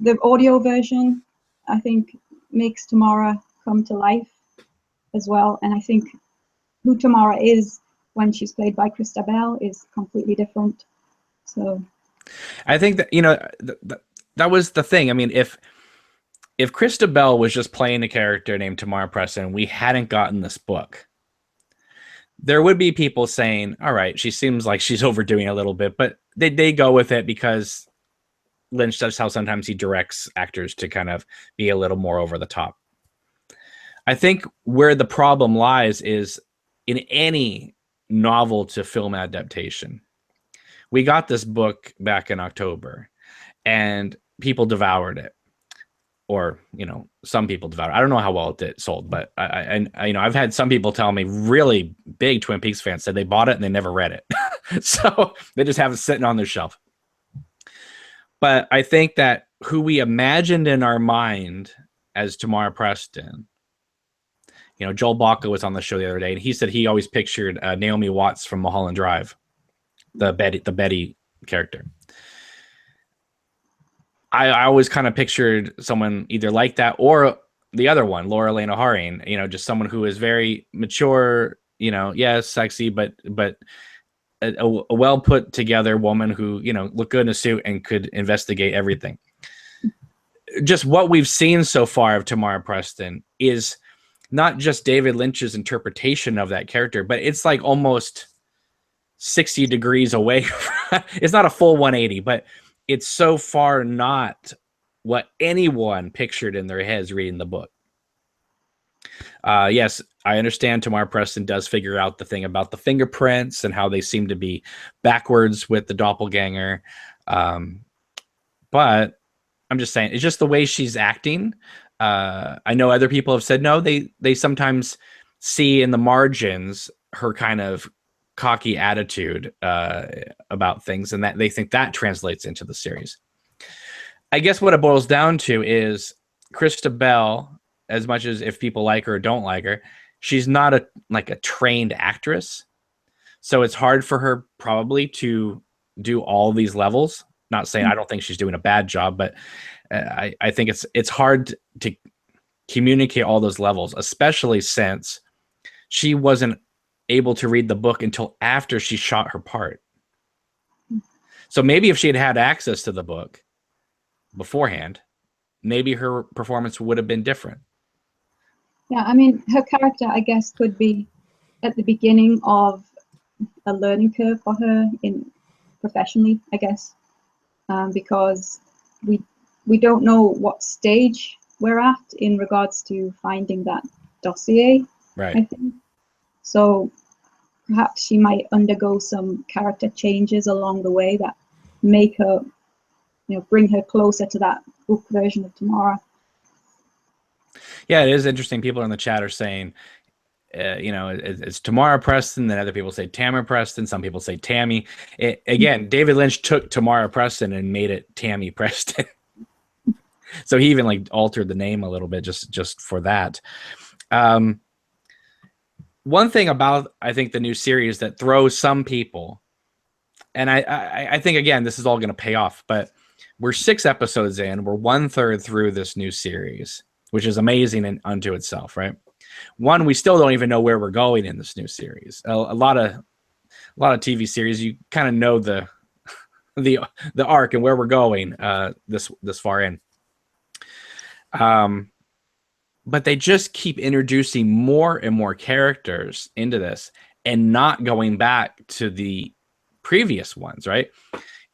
the audio version, I think, makes Tamara come to life as well, and I think who Tamara is when she's played by Krista Bell is completely different. So, I think that, you know, that was the thing. I mean, if Krista Bell was just playing a character named Tamara Preston, we hadn't gotten this book, there would be people saying, all right, she seems like she's overdoing a little bit, but they go with it because Lynch does how sometimes he directs actors to kind of be a little more over the top. I think where the problem lies is in any novel to film adaptation. We got this book back in October and people devoured it. Or, you know, some people devoured it. I don't know how well it sold, but I you know, I've had some people tell me, really big Twin Peaks fans, said they bought it and they never read it. So they just have it sitting on their shelf. But I think that who we imagined in our mind as Tamara Preston, you know, Joel Baca was on the show the other day, and he said he always pictured Naomi Watts from Mulholland Drive, the Betty character. I always kind of pictured someone either like that or the other one, Laura Lena Haring, you know, just someone who is very mature, you know, yes, sexy, but a well put together woman who, you know, looked good in a suit and could investigate everything. Just what we've seen so far of Tamara Preston is not just David Lynch's interpretation of that character, but it's like almost 60 degrees away. It's not a full 180, but it's so far not what anyone pictured in their heads reading the book. Yes, I understand Tamara Preston does figure out the thing about the fingerprints and how they seem to be backwards with the doppelganger. But I'm just saying, it's just the way she's acting. I know other people have said, no, they sometimes see in the margins her kind of cocky attitude about things, and that they think that translates into the series. I guess what it boils down to is Krista Bell, as much as if people like her or don't like her, she's not a trained actress. So it's hard for her probably to do all these levels. Not saying I don't think she's doing a bad job, but I think it's hard to communicate all those levels, especially since she wasn't able to read the book until after she shot her part. So maybe if she had had access to the book beforehand, maybe her performance would have been different. Yeah, I mean, her character, I guess, could be at the beginning of a learning curve for her in professionally, I guess, because we don't know what stage we're at in regards to finding that dossier, right? I think. So perhaps she might undergo some character changes along the way that make her, you know, bring her closer to that book version of Tamara. Yeah, it is interesting. People in the chat are saying, you know, it's Tamara Preston. Then other people say Tamara Preston. Some people say Tammy. Again, David Lynch took Tamara Preston and made it Tammy Preston. So he even like altered the name a little bit just for that. One thing about, I think, the new series that throws some people, and I think, again, this is all going to pay off, but we're 6 episodes in. We're 1/3 through this new series, which is amazing in unto itself, right? One, we still don't even know where we're going in this new series. A lot of TV series, you kind of know the arc and where we're going this far in. but they just keep introducing more and more characters into this and not going back to the previous ones, right?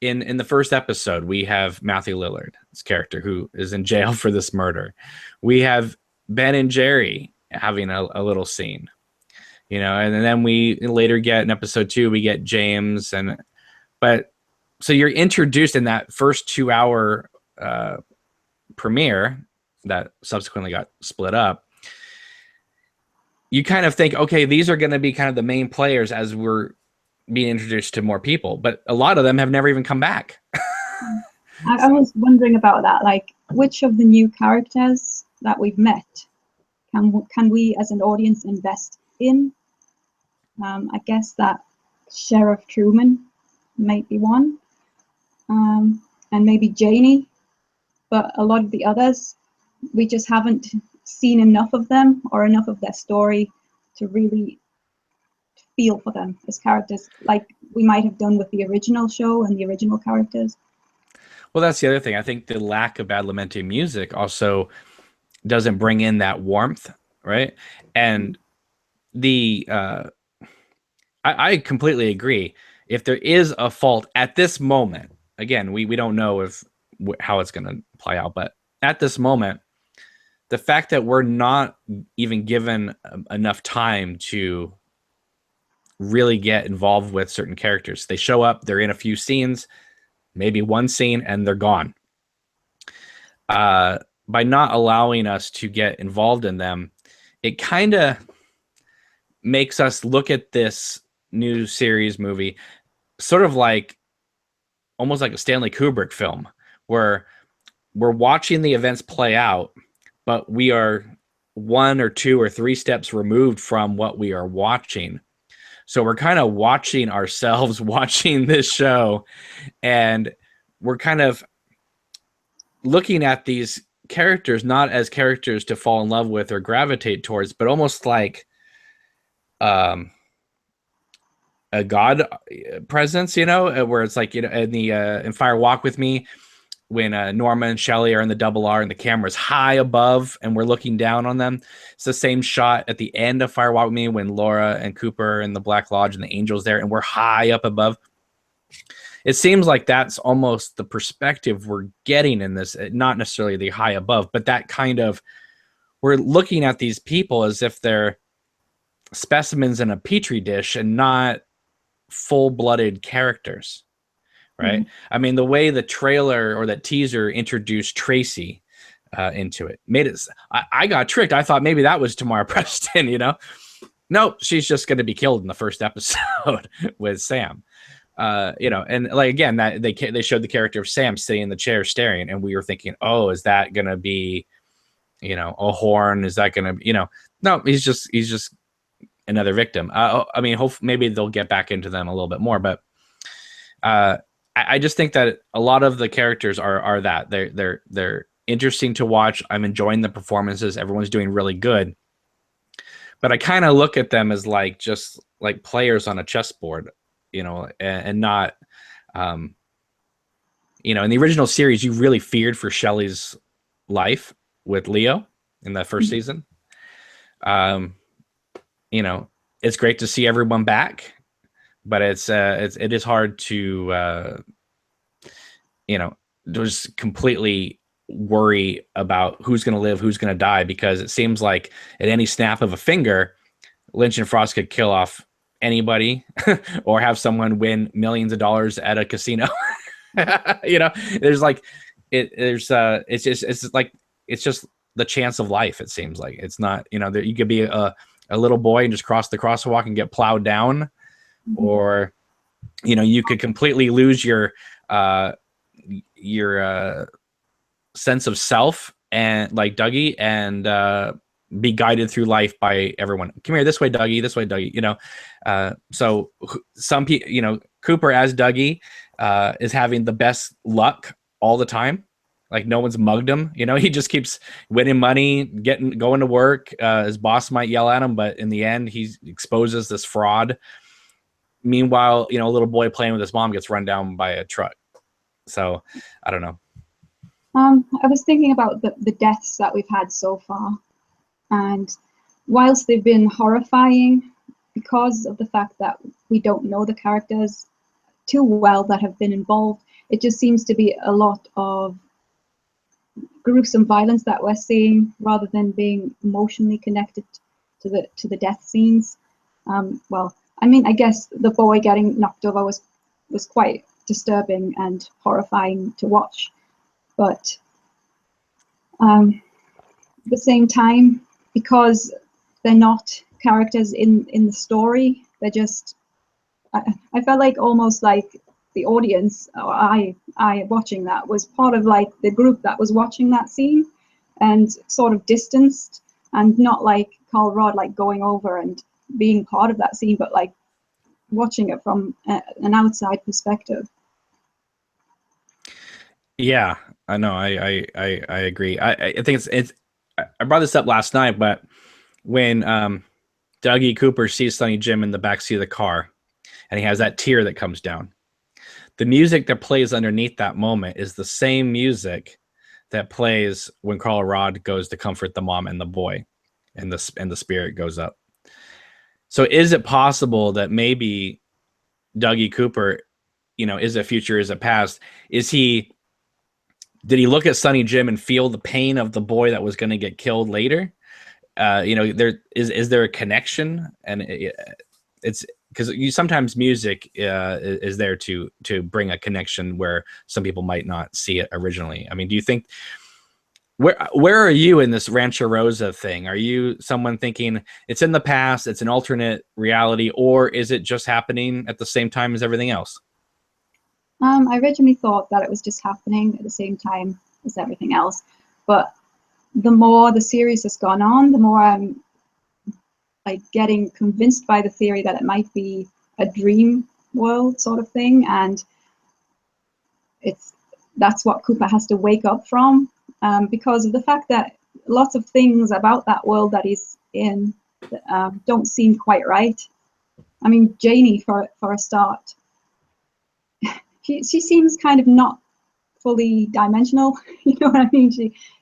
In the first episode, we have Matthew Lillard's character who is in jail for this murder. We have Ben and Jerry having a little scene, and then we later get in episode 2, we get James. But so you're introduced in that first 2-hour premiere that subsequently got split up. You kind of think, okay, these are going to be kind of the main players as we're being introduced to more people, but a lot of them have never even come back. I was wondering about that, like which of the new characters that we've met can we as an audience invest in? I guess that Sheriff Truman might be one, and maybe Janie, but a lot of the others, we just haven't seen enough of them or enough of their story to really feel for them as characters like we might have done with the original show and the original characters. Well, that's the other thing. I think the lack of Badalamenti music also doesn't bring in that warmth, right? And I completely agree. If there is a fault at this moment, again, we don't know how it's going to play out, but at this moment, the fact that we're not even given enough time to really get involved with certain characters. They show up, they're in a few scenes, maybe one scene, and they're gone. By not allowing us to get involved in them, it kind of makes us look at this new series movie sort of like almost like a Stanley Kubrick film, where we're watching the events play out, but we are 1 or 2 or 3 steps removed from what we are watching. So we're kind of watching ourselves watching this show, and we're kind of looking at these characters not as characters to fall in love with or gravitate towards, but almost like a God presence, where it's like, in Fire Walk With Me, when Norma and Shelley are in the double R and the camera's high above and we're looking down on them. It's the same shot at the end of Fire Walk With Me when Laura and Cooper and the Black Lodge and the angels there, and we're high up above. It seems like that's almost the perspective we're getting in this, not necessarily the high above, but that kind of, we're looking at these people as if they're specimens in a petri dish and not full-blooded characters. Right. Mm-hmm. I mean, the way the trailer or that teaser introduced Tracy into it made it. I got tricked. I thought maybe that was Tamara Preston. No, she's just going to be killed in the first episode with Sam. And like again, that they showed the character of Sam sitting in the chair staring, and we were thinking, oh, is that going to be, a Horn? Is that going to, no, he's just another victim. I mean, maybe they'll get back into them a little bit more, but. I just think that a lot of the characters are that they're interesting to watch. I'm enjoying the performances. Everyone's doing really good, but I kind of look at them as just like players on a chessboard, and not, in the original series, you really feared for Shelley's life with Leo in the first season. It's great to see everyone back. But it is hard to just completely worry about who's going to live, who's going to die, because it seems like at any snap of a finger, Lynch and Frost could kill off anybody or have someone win millions of dollars at a casino. There's like it's just the chance of life. It seems like it's not, you could be a little boy and just cross the crosswalk and get plowed down. Or, you could completely lose your sense of self, and like Dougie, and be guided through life by everyone. Come here, this way, Dougie. This way, Dougie. So some people, Cooper as Dougie is having the best luck all the time. Like no one's mugged him. He just keeps winning money, going to work. His boss might yell at him, but in the end, he exposes this fraud. Meanwhile, a little boy playing with his mom gets run down by a truck. So I don't know. I was thinking about the deaths that we've had so far, And whilst they've been horrifying because of the fact that we don't know the characters too well that have been involved, it just seems to be a lot of gruesome violence that we're seeing rather than being emotionally connected to the death scenes. Well, I mean, I guess the boy getting knocked over was quite disturbing and horrifying to watch, but at the same time, because they're not characters in the story, they're just, I felt like almost like the audience, or I watching that, was part of like the group that was watching that scene, and sort of distanced, and not like Carl Rod like going over and being part of that scene, but like watching it from an outside perspective. Yeah, I know. I agree. I think it's. I brought this up last night, but when Dougie Cooper sees Sonny Jim in the backseat of the car, and he has that tear that comes down, the music that plays underneath that moment is the same music that plays when Carl Rod goes to comfort the mom and the boy, and the spirit goes up. So is it possible that maybe Dougie Cooper, is it future, is it past? Did he look at Sonny Jim and feel the pain of the boy that was going to get killed later? There is there a connection? And it's because sometimes music is there to bring a connection where some people might not see it originally. I mean, do you think, where are you in this Rancho Rosa thing? Are you someone thinking it's in the past, it's an alternate reality, or is it just happening at the same time as everything else? I originally thought that it was just happening at the same time as everything else, but the more the series has gone on, the more I'm like getting convinced by the theory that it might be a dream world sort of thing, and that's what Cooper has to wake up from, because of the fact that lots of things about that world that he's in don't seem quite right. I mean, Janie, for a start, she seems kind of not fully dimensional. You know what I mean?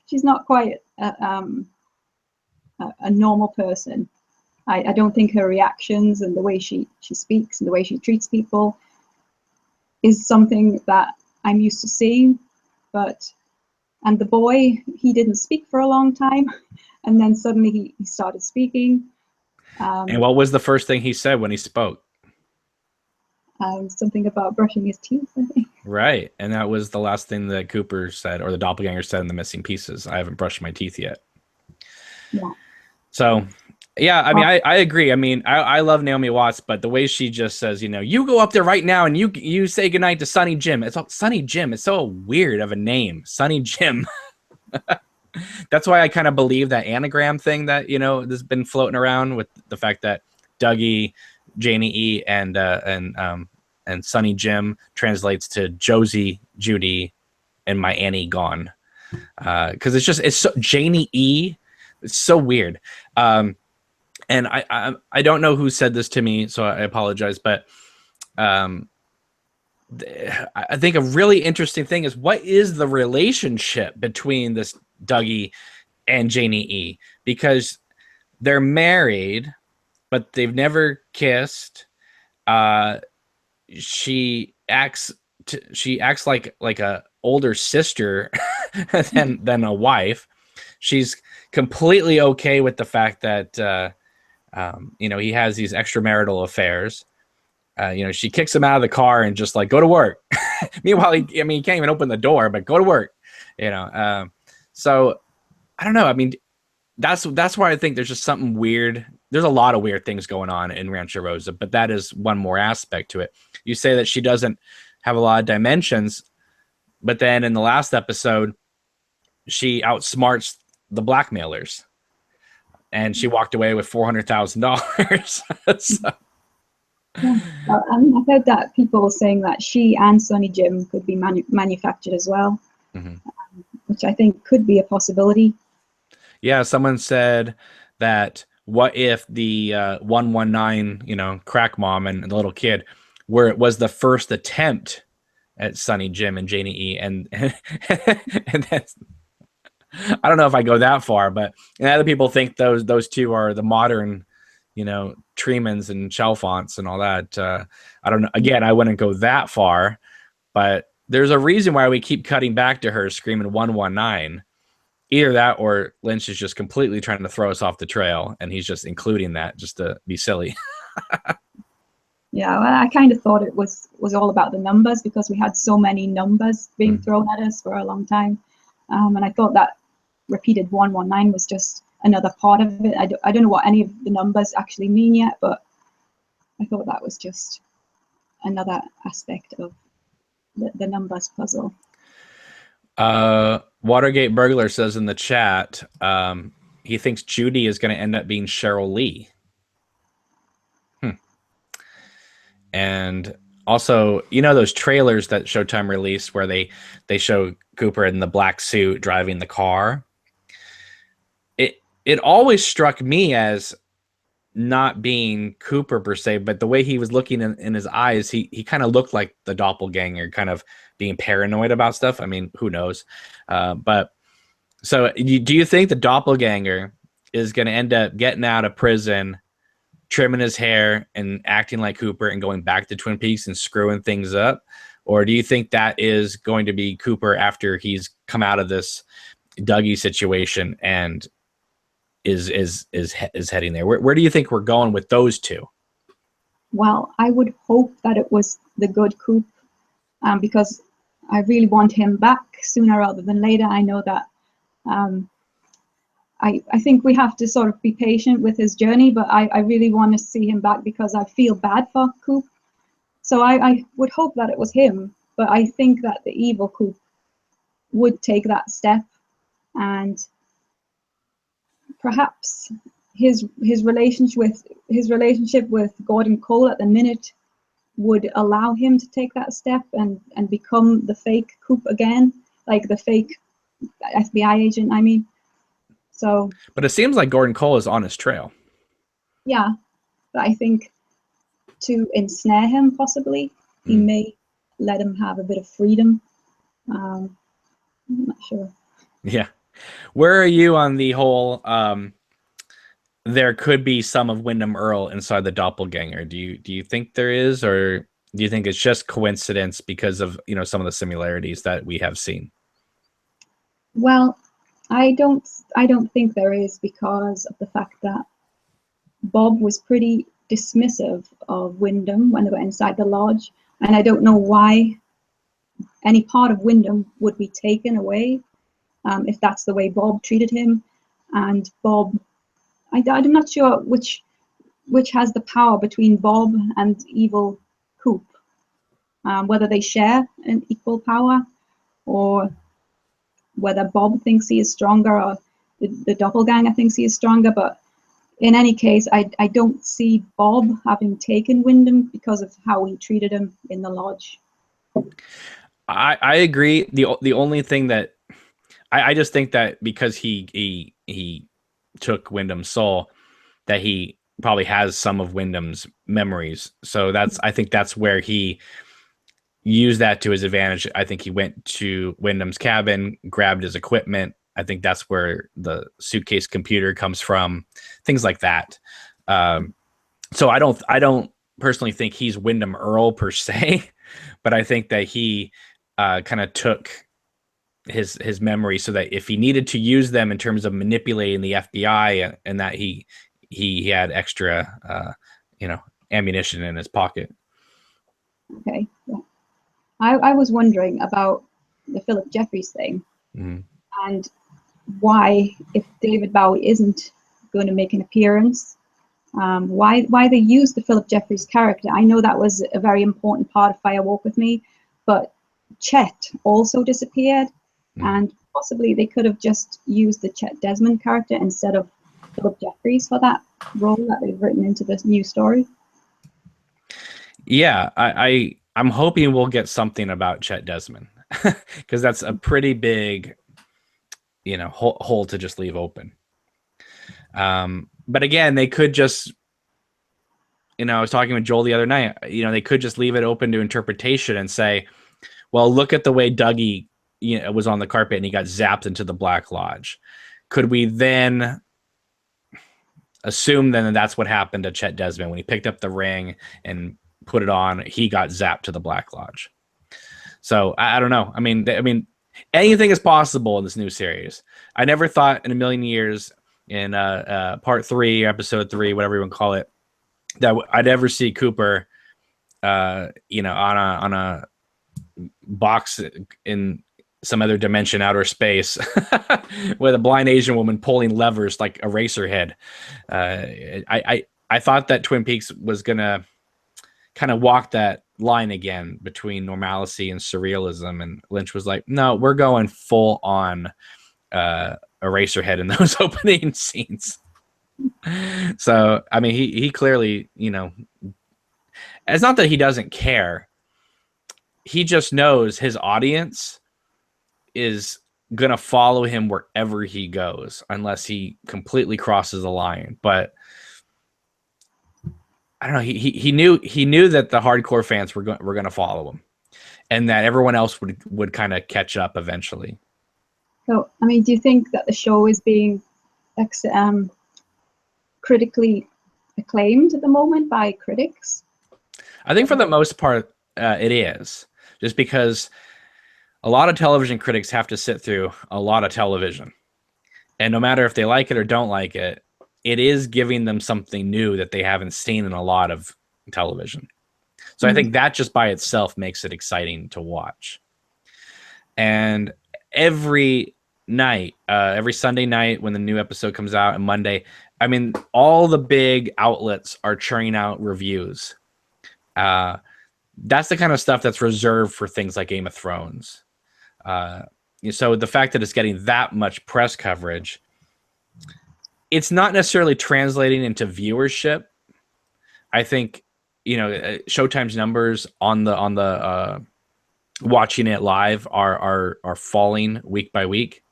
She's not quite a normal person. I don't think her reactions and the way she speaks and the way she treats people is something that I'm used to seeing. And the boy, he didn't speak for a long time, and then suddenly he started speaking. And what was the first thing he said when he spoke? Something about brushing his teeth, I think. Right. And that was the last thing that Cooper said, or the doppelganger said in The Missing Pieces. I haven't brushed my teeth yet. Yeah. So, yeah, I mean, I agree. I mean, I love Naomi Watts, but the way she just says, you go up there right now and you say goodnight to Sonny Jim. It's all Sonny Jim. It's so weird of a name, Sonny Jim. That's why I kind of believe that anagram thing that, has been floating around with the fact that Dougie, Janie E, and Sonny Jim translates to Josie, Judy, and my Annie gone. Because it's so Janie E. It's so weird. And I don't know who said this to me, so I apologize. But I think a really interesting thing is, what is the relationship between this Dougie and Janie E? Because they're married, but they've never kissed. She acts like a older sister than a wife. She's completely okay with the fact that he has these extramarital affairs. She kicks him out of the car and just like, go to work. Meanwhile, he can't even open the door, but go to work. So I don't know. I mean, that's why I think there's just something weird. There's a lot of weird things going on in Rancho Rosa, but that is one more aspect to it. You say that she doesn't have a lot of dimensions, but then in the last episode, she outsmarts the blackmailers, and she walked away with $400,000. So. Yeah. I've heard that people saying that she and Sonny Jim could be manufactured as well, which I think could be a possibility. Yeah, someone said that what if the 119, crack mom and the little kid, where it was the first attempt at Sonny Jim and Janie E, and I don't know if I go that far, but other people think those two are the modern, Tremans and Chalfonts and all that. I don't know. Again, I wouldn't go that far, but there's a reason why we keep cutting back to her screaming 119. Either that or Lynch is just completely trying to throw us off the trail, and he's just including that just to be silly. Yeah, well, I kind of thought it was all about the numbers because we had so many numbers being thrown at us for a long time. And I thought that repeated 119 was just another part of it. I don't know what any of the numbers actually mean yet, but I thought that was just another aspect of the numbers puzzle. Watergate Burglar says in the chat, he thinks Judy is going to end up being Cheryl Lee. And also, those trailers that Showtime released where they show Cooper in the black suit driving the car. It always struck me as not being Cooper per se, but the way he was looking in his eyes, he kind of looked like the doppelganger, kind of being paranoid about stuff. I mean, who knows? But so do you think the doppelganger is going to end up getting out of prison, trimming his hair and acting like Cooper and going back to Twin Peaks and screwing things up? Or do you think that is going to be Cooper after he's come out of this Dougie situation and is heading there? Where do you think we're going with those two? Well, I would hope that it was the good Coop, because I really want him back sooner rather than later. I know that I think we have to sort of be patient with his journey, but I really want to see him back because I feel bad for Coop. So I would hope that it was him, but I think that the evil Coop would take that step, and perhaps his relationship with Gordon Cole at the minute would allow him to take that step and become the fake Coop again, like the fake FBI agent, I mean. So, but it seems like Gordon Cole is on his trail. Yeah, but I think to ensnare him, possibly, he may let him have a bit of freedom. I'm not sure. Yeah. Where are you on the whole, there could be some of Wyndham Earl inside the doppelganger? Do you think there is, or do you think it's just coincidence because of, some of the similarities that we have seen? Well, I don't think there is, because of the fact that Bob was pretty dismissive of Wyndham when they were inside the lodge, and I don't know why any part of Wyndham would be taken away if that's the way Bob treated him. And Bob, I'm not sure which has the power between Bob and evil Coop, whether they share an equal power, or whether Bob thinks he is stronger, or the doppelganger thinks he is stronger. But in any case, I don't see Bob having taken Wyndham because of how he treated him in the lodge. I agree. The only thing that I just think that because he took Wyndham's soul, that he probably has some of Wyndham's memories. So I think that's where he used that to his advantage. I think he went to Wyndham's cabin, grabbed his equipment. I think that's where the suitcase computer comes from, things like that. So I don't personally think he's Wyndham Earl per se, but I think that he kind of took his memory so that if he needed to use them in terms of manipulating the FBI, and that he had extra ammunition in his pocket. Okay. Yeah. I was wondering about the Philip Jeffries thing, and why, if David Bowie isn't going to make an appearance, why they used the Philip Jeffries character. I know that was a very important part of Fire Walk with Me, but Chet also disappeared, and possibly they could have just used the Chet Desmond character instead of Philip Jeffries for that role that they've written into this new story. Yeah, I'm hoping we'll get something about Chet Desmond, because that's a pretty big, hole to just leave open. But again, they could just, I was talking with Joel the other night, they could just leave it open to interpretation and say, well, look at the way Dougie was on the carpet and he got zapped into the Black Lodge. Could we then assume then that that's what happened to Chet Desmond when he picked up the ring and put it on? He got zapped to the Black Lodge. So I don't know. I mean, anything is possible in this new series. I never thought in a million years in part 3, episode 3, whatever you want to call it, that I'd ever see Cooper, on a box in some other dimension, outer space, with a blind Asian woman pulling levers like Eraserhead. I thought that Twin Peaks was gonna kind of walk that line again between normalcy and surrealism, and Lynch was like, no, we're going full on Eraserhead in those opening scenes. So I mean, he clearly, it's not that he doesn't care. He just knows his audience is gonna follow him wherever he goes, unless he completely crosses the line. But I don't know. He knew that the hardcore fans were going to follow him, and that everyone else would kind of catch up eventually. So, I mean, do you think that the show is being critically acclaimed at the moment by critics? I think for the most part, it is, just because a lot of television critics have to sit through a lot of television, and no matter if they like it or don't like it, it is giving them something new that they haven't seen in a lot of television. So I think that just by itself makes it exciting to watch. And every night, every Sunday night when the new episode comes out, and Monday, I mean, all the big outlets are churning out reviews. That's the kind of stuff that's reserved for things like Game of Thrones. So the fact that it's getting that much press coverage, it's not necessarily translating into viewership. I think, Showtime's numbers on the watching it live are falling week by week,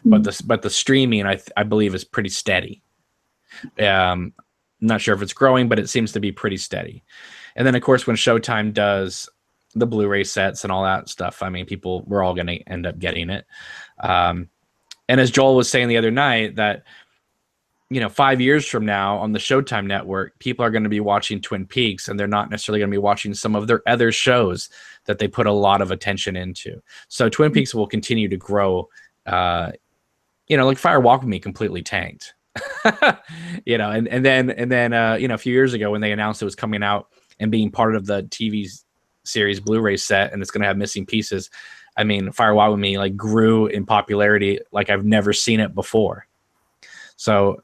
but the streaming I believe is pretty steady. I'm not sure if it's growing, but it seems to be pretty steady. And then of course when Showtime does the Blu-ray sets and all that stuff, I mean, we're all going to end up getting it. And as Joel was saying the other night, that 5 years from now on the Showtime network, people are going to be watching Twin Peaks, and they're not necessarily going to be watching some of their other shows that they put a lot of attention into. So Twin Peaks will continue to grow. Like Fire Walk With Me completely tanked. And then a few years ago when they announced it was coming out and being part of the TV series Blu-ray set, and it's going to have missing pieces. I mean, Fire Walk With Me like grew in popularity like I've never seen it before. So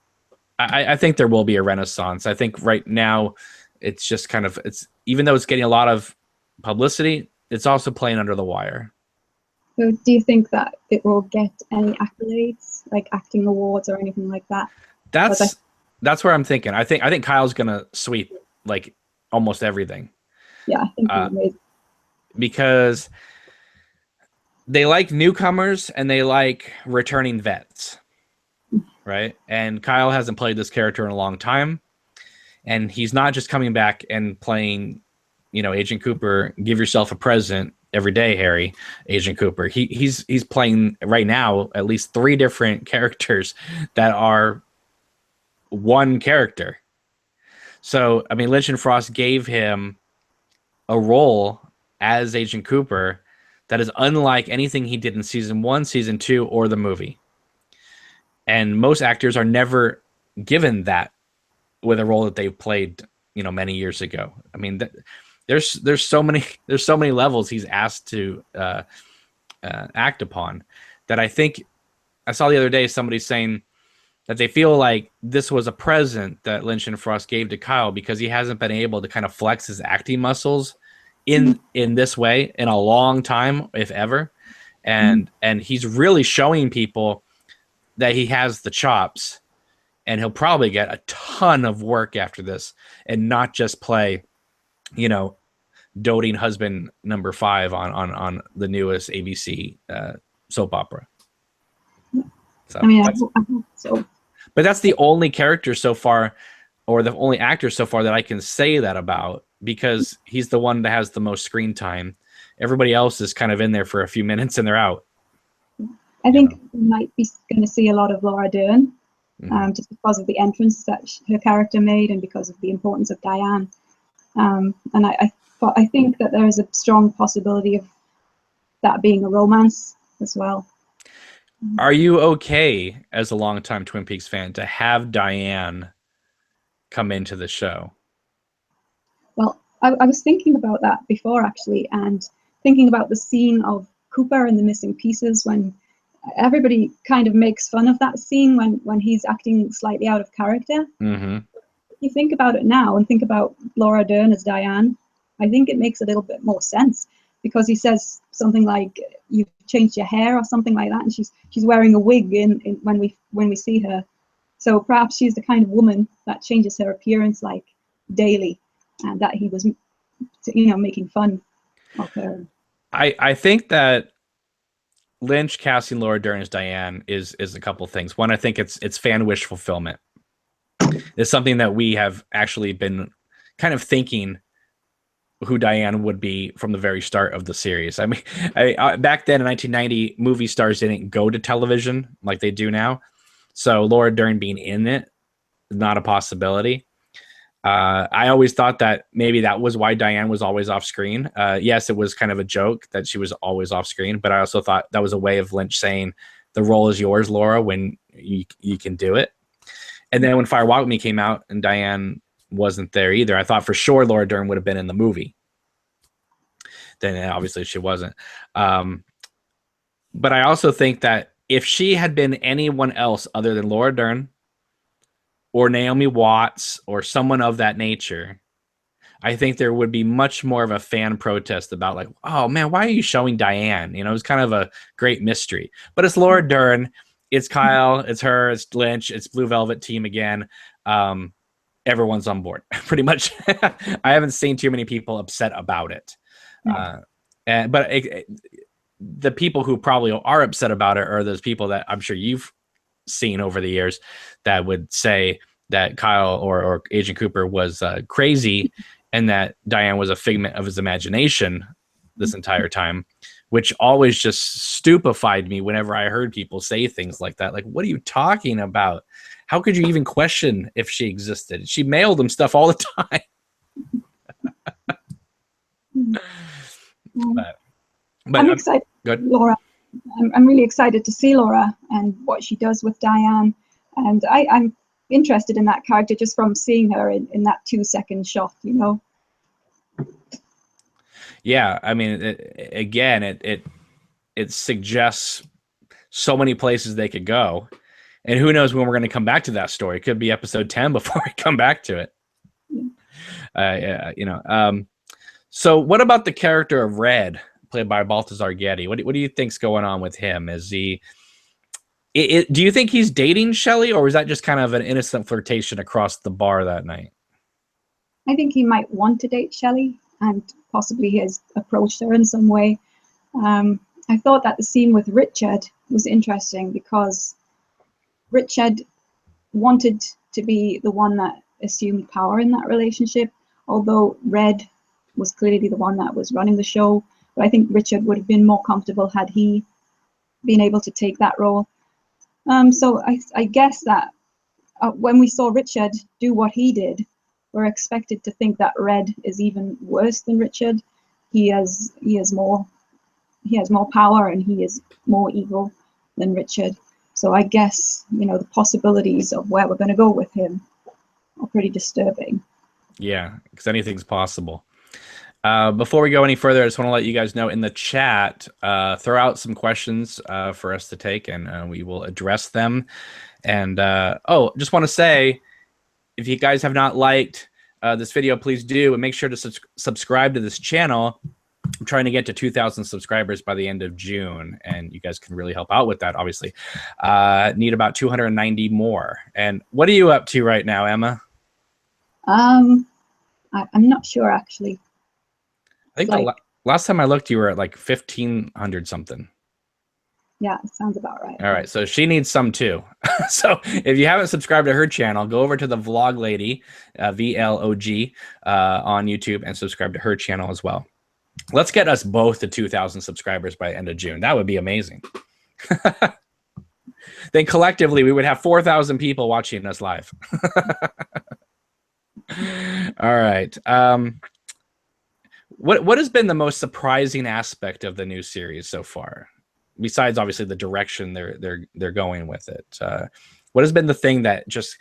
I think there will be a renaissance. I think right now it's just even though it's getting a lot of publicity, it's also playing under the wire. So do you think that it will get any accolades, like acting awards or anything like that? That's where I'm thinking. I think Kyle's gonna sweep like almost everything. Yeah, I think because they like newcomers and they like returning vets. Right. And Kyle hasn't played this character in a long time. And he's not just coming back and playing, Agent Cooper, give yourself a present every day, Harry, Agent Cooper. He's playing right now at least 3 different characters that are one character. So, I mean, Lynch and Frost gave him a role as Agent Cooper that is unlike anything he did in season 1, season 2, or the movie. And most actors are never given that with a role that they played, many years ago. I mean, there's so many levels he's asked to act upon that I think I saw the other day somebody saying that they feel like this was a present that Lynch and Frost gave to Kyle because he hasn't been able to kind of flex his acting muscles in this way in a long time, if ever. And he's really showing people that he has the chops, and he'll probably get a ton of work after this and not just play, doting husband number 5 on the newest ABC soap opera. So, I mean, I hope so. But that's the only character so far, or the only actor so far that I can say that about, because he's the one that has the most screen time. Everybody else is kind of in there for a few minutes and they're out. I think we might be going to see a lot of Laura Dern, just because of the entrance that her character made and because of the importance of Diane. And I think that there is a strong possibility of that being a romance as well. Are you okay, as a longtime Twin Peaks fan, to have Diane come into the show? Well, I was thinking about that before, actually, and thinking about the scene of Cooper and the missing pieces, when everybody kind of makes fun of that scene when he's acting slightly out of character. Mm-hmm. You think about it now and think about Laura Dern as Diane, I think it makes a little bit more sense, because he says something like, "You've changed your hair," or something like that, and she's wearing a wig when we see her. So perhaps she's the kind of woman that changes her appearance like daily, and that he was, making fun of her. I think that Lynch casting Laura Dern as Diane is a couple things. One, I think it's fan wish fulfillment. It's something that we have actually been kind of thinking who Diane would be from the very start of the series. I mean, back then in 1990, movie stars didn't go to television like they do now. So Laura Dern being in it is not a possibility. I always thought that maybe that was why Diane was always off screen. Yes, it was kind of a joke that she was always off screen, but I also thought that was a way of Lynch saying the role is yours, Laura, when you can do it. And then when Fire Walk With Me came out and Diane wasn't there either, I thought for sure Laura Dern would have been in the movie. Then obviously she wasn't. But I also think that if she had been anyone else other than Laura Dern or Naomi Watts or someone of that nature, I think there would be much more of a fan protest about like, oh man, why are you showing Diane? You know, it's kind of a great mystery. But it's Laura Dern, it's Kyle, it's her, it's Lynch, it's Blue Velvet team again. Everyone's on board, pretty much. I haven't seen too many people upset about it. But the people who probably are upset about it are those people that I'm sure you've seen over the years that would say that Kyle or Agent Cooper was crazy and that Diane was a figment of his imagination this entire time, which always just stupefied me whenever I heard people say things like that. Like, what are you talking about? How could you even question if she existed? She mailed him stuff all the time. but I'm excited, Laura. I'm really excited to see Laura and what she does with Diane. And I'm interested in that character just from seeing her in that 2-second shot, you know? Yeah, I mean, it suggests so many places they could go. And who knows when we're going to come back to that story. It could be episode 10 before we come back to it. Yeah. So what about the character of Red, played by Balthazar Getty? What do you think's going on with him? Is he... do you think he's dating Shelley, or was that just kind of an innocent flirtation across the bar that night? I think he might want to date Shelley, and possibly he has approached her in some way. I thought that the scene with Richard was interesting because Richard wanted to be the one that assumed power in that relationship, although Red was clearly the one that was running the show. But I think Richard would have been more comfortable had he been able to take that role. So I guess that when we saw Richard do what he did, we're expected to think that Red is even worse than Richard. He has more power and he is more evil than Richard. So I guess, the possibilities of where we're going to go with him are pretty disturbing. Yeah, because anything's possible. Before we go any further, I just want to let you guys know in the chat, throw out some questions for us to take, and we will address them. And just want to say, if you guys have not liked this video, please do, and make sure to subscribe to this channel. I'm trying to get to 2,000 subscribers by the end of June, and you guys can really help out with that, obviously. Need about 290 more. And what are you up to right now, Emma? I'm not sure, actually. I think the last time I looked, you were at like 1,500 something. Yeah, it sounds about right. All right, so she needs some too. So if you haven't subscribed to her channel, go over to the Vlog Lady, VLOG, on YouTube, and subscribe to her channel as well. Let's get us both to 2,000 subscribers by the end of June. That would be amazing. Then collectively we would have 4,000 people watching us live. All right. What has been the most surprising aspect of the new series so far, besides obviously the direction they're going with it? What has been the thing that just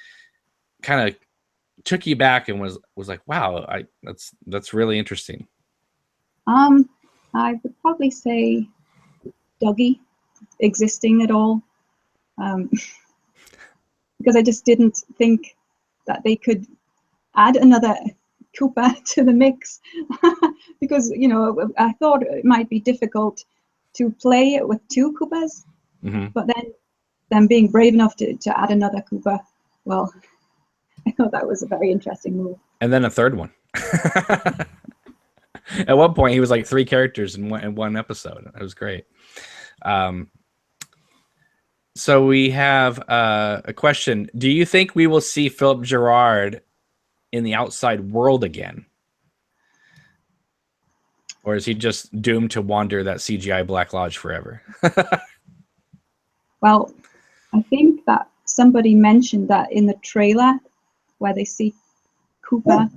kind of took you back and was like, wow, that's really interesting? I would probably say Dougie existing at all, because I just didn't think that they could add another Cooper to the mix, because I thought it might be difficult to play with two Coopers, but then them being brave enough to add another Cooper, well, I thought that was a very interesting move. And then a third one. At one point, he was like 3 characters in one episode. It was great. So we have a question. Do you think we will see Philip Gerard in the outside world again? Or is he just doomed to wander that CGI Black Lodge forever? Well, I think that somebody mentioned that in the trailer where they see Cooper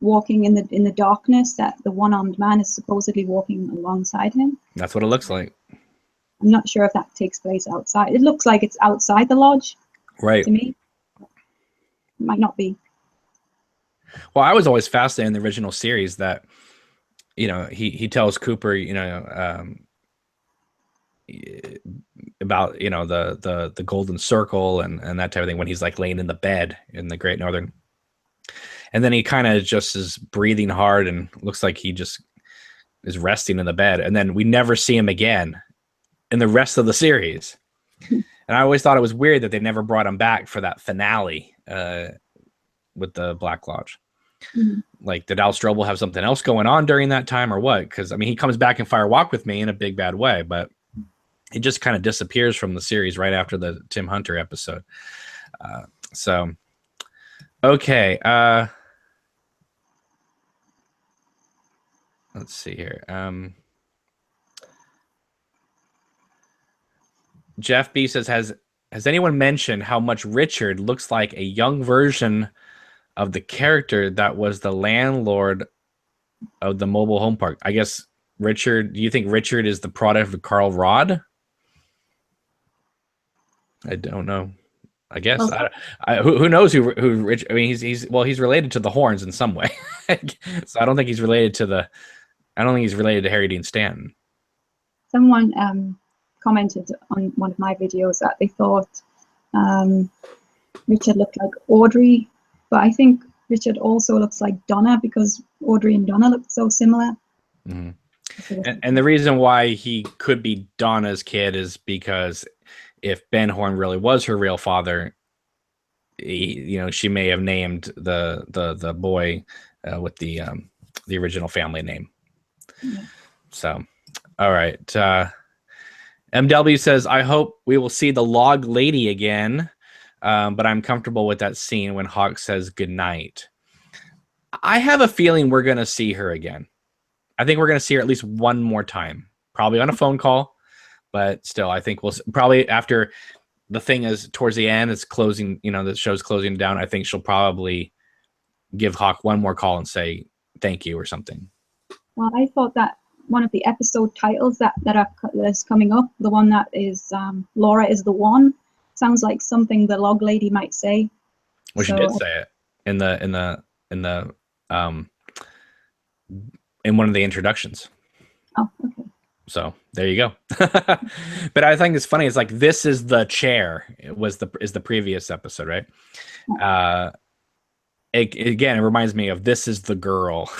walking in the darkness, that the one-armed man is supposedly walking alongside him. That's what it looks like. I'm not sure if that takes place outside. It looks like it's outside the lodge, right? To me, it might not be. Well, I was always fascinated in the original series that, he tells Cooper, about the golden circle and that type of thing when he's like laying in the bed in the Great Northern. And then he kind of just is breathing hard and looks like he just is resting in the bed. And then we never see him again in the rest of the series. And I always thought it was weird that they never brought him back for that finale with the Black Lodge. Like, did Al Strobel have something else going on during that time or what? Because, I mean, he comes back in Fire Walk with Me in a big bad way, but he just kind of disappears from the series right after the Tim Hunter episode. Okay. Let's see here. Jeff B says, has anyone mentioned how much Richard looks like a young version of the character that was the landlord of the mobile home park? I guess Richard, do you think Richard is the product of Carl Rod? I don't know. I guess who knows who Rich? I mean, he's related to the Horns in some way. So I don't think he's related to Harry Dean Stanton. Someone commented on one of my videos that they thought Richard looked like Audrey, but I think Richard also looks like Donna because Audrey and Donna look so similar. And the reason why he could be Donna's kid is because if Ben Horn really was her real father, she may have named the boy with the original family name. So, all right. MW says, I hope we will see the log lady again, but I'm comfortable with that scene when Hawk says goodnight. I have a feeling we're going to see her again. I think we're going to see her at least one more time, probably on a phone call, but still, I think we'll probably after the thing is towards the end, it's closing, the show's closing down. I think she'll probably give Hawk one more call and say thank you or something. Well, I thought that one of the episode titles that is coming up, the one that is Laura is the One, sounds like something the log lady might say. Well, she did say it in one of the introductions. Oh, okay. So there you go. But I think it's funny. It's like, this is the chair. Is the previous episode, right? It reminds me of This Is the Girl.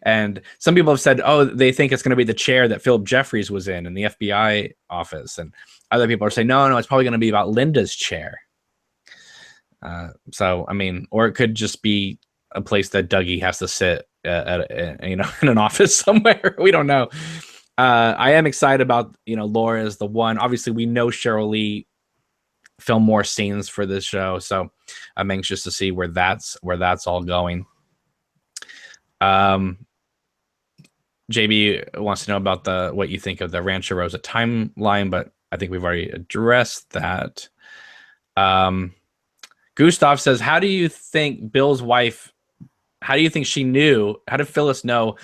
And some people have said, oh, they think it's going to be the chair that Philip Jeffries was in the FBI office. And other people are saying, no, it's probably going to be about Linda's chair. So, I mean, or it could just be a place that Dougie has to sit in an office somewhere. We don't know. I am excited about, Laura is the One. Obviously, we know Cheryl Lee filmed more scenes for this show, so I'm anxious to see where that's all going. JB wants to know about what you think of the Rancho Rosa timeline, but I think we've already addressed that. Gustav says, how do you think Bill's wife, how do you think she knew, how did Phyllis know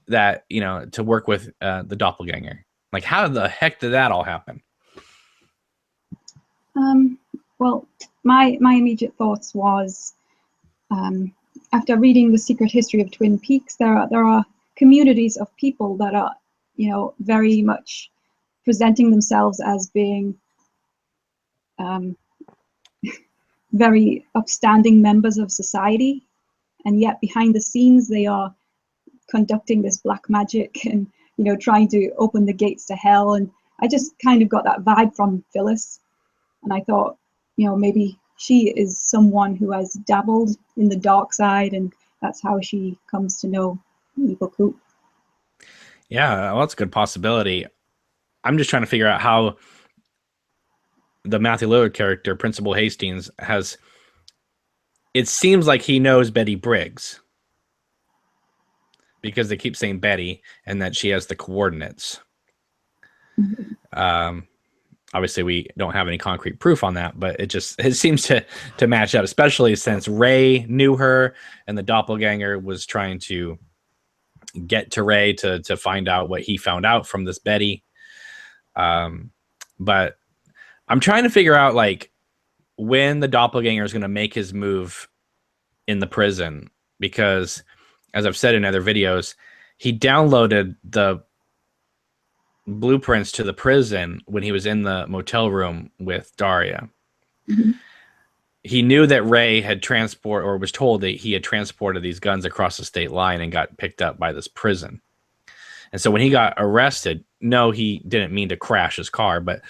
that, to work with the doppelganger? Like, how the heck did that all happen? Well, my immediate thoughts was, after reading The Secret History of Twin Peaks, there are communities of people that are, very much presenting themselves as being very upstanding members of society, and yet behind the scenes they are conducting this black magic and trying to open the gates to hell. And I just kind of got that vibe from Phyllis, and I thought, maybe she is someone who has dabbled in the dark side, and that's how she comes to know Evil Coop. Yeah, well, that's a good possibility. I'm just trying to figure out how the Matthew Lillard character, Principal Hastings, it seems like he knows Betty Briggs, because they keep saying Betty and that she has the coordinates. Mm-hmm. Obviously, we don't have any concrete proof on that, but it seems to match up, especially since Ray knew her and the doppelganger was trying to get to Ray to find out what he found out from this Betty. But I'm trying to figure out, like, when the doppelganger is going to make his move in the prison, because, as I've said in other videos, he downloaded the blueprints to the prison when he was in the motel room with Daria. Mm-hmm. He knew that Ray had was told that he had transported these guns across the state line and got picked up by this prison. And so when he got arrested, no, he didn't mean to crash his car, but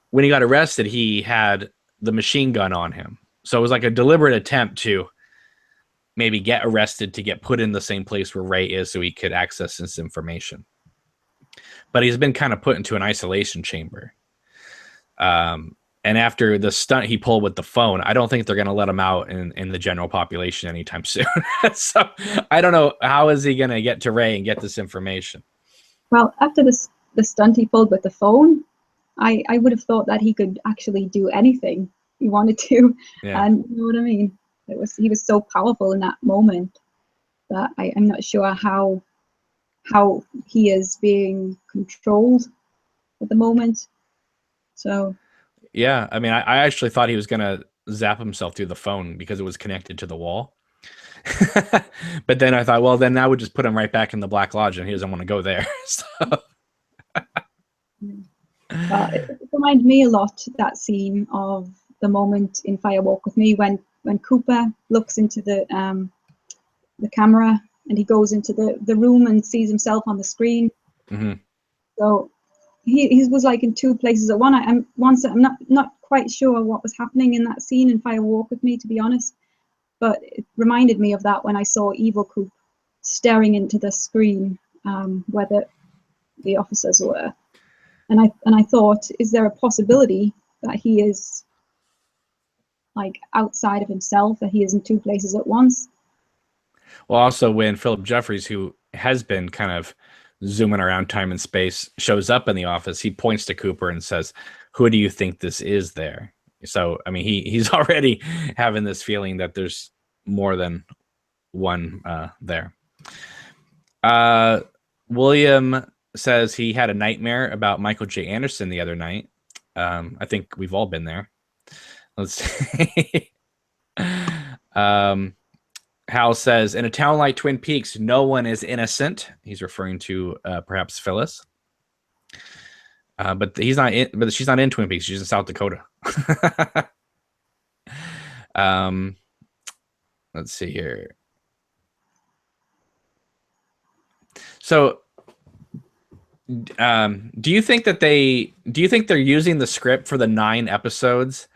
when he got arrested, he had the machine gun on him. So it was like a deliberate attempt to maybe get arrested to get put in the same place where Ray is so he could access this information. But he's been kind of put into an isolation chamber. And after the stunt he pulled with the phone, I don't think they're going to let him out in the general population anytime soon. So I don't know, how is he going to get to Ray and get this information? Well, after the stunt he pulled with the phone, I would have thought that he could actually do anything he wanted to. Yeah. And you know what I mean? He was so powerful in that moment that I'm not sure how he is being controlled at the moment. So yeah, I mean, I actually thought he was gonna zap himself through the phone because it was connected to the wall. But then I thought, well, then that would just put him right back in the Black Lodge, and he doesn't want to go there. So. Well, it reminded me a lot, that scene, of the moment in Fire Walk with Me when Cooper looks into the camera and he goes into the room and sees himself on the screen. Mm-hmm. So he was like in two places at once. I'm not quite sure what was happening in that scene in Fire Walk with Me, to be honest, but it reminded me of that when I saw Evil Coop staring into the screen where the officers were. And I thought, is there a possibility that he is like outside of himself, that he is in two places at once? Well, also when Philip Jeffries, who has been kind of zooming around time and space, shows up in the office, he points to Cooper and says, "Who do you think this is there?" So, I mean, he's already having this feeling that there's more than one there. William says he had a nightmare about Michael J. Anderson the other night. I think we've all been there. Let's see. Hal says, in a town like Twin Peaks, no one is innocent. He's referring to perhaps Phyllis. But she's not in Twin Peaks. She's in South Dakota. Let's see here. So, do you think they're using the script for the 9 episodes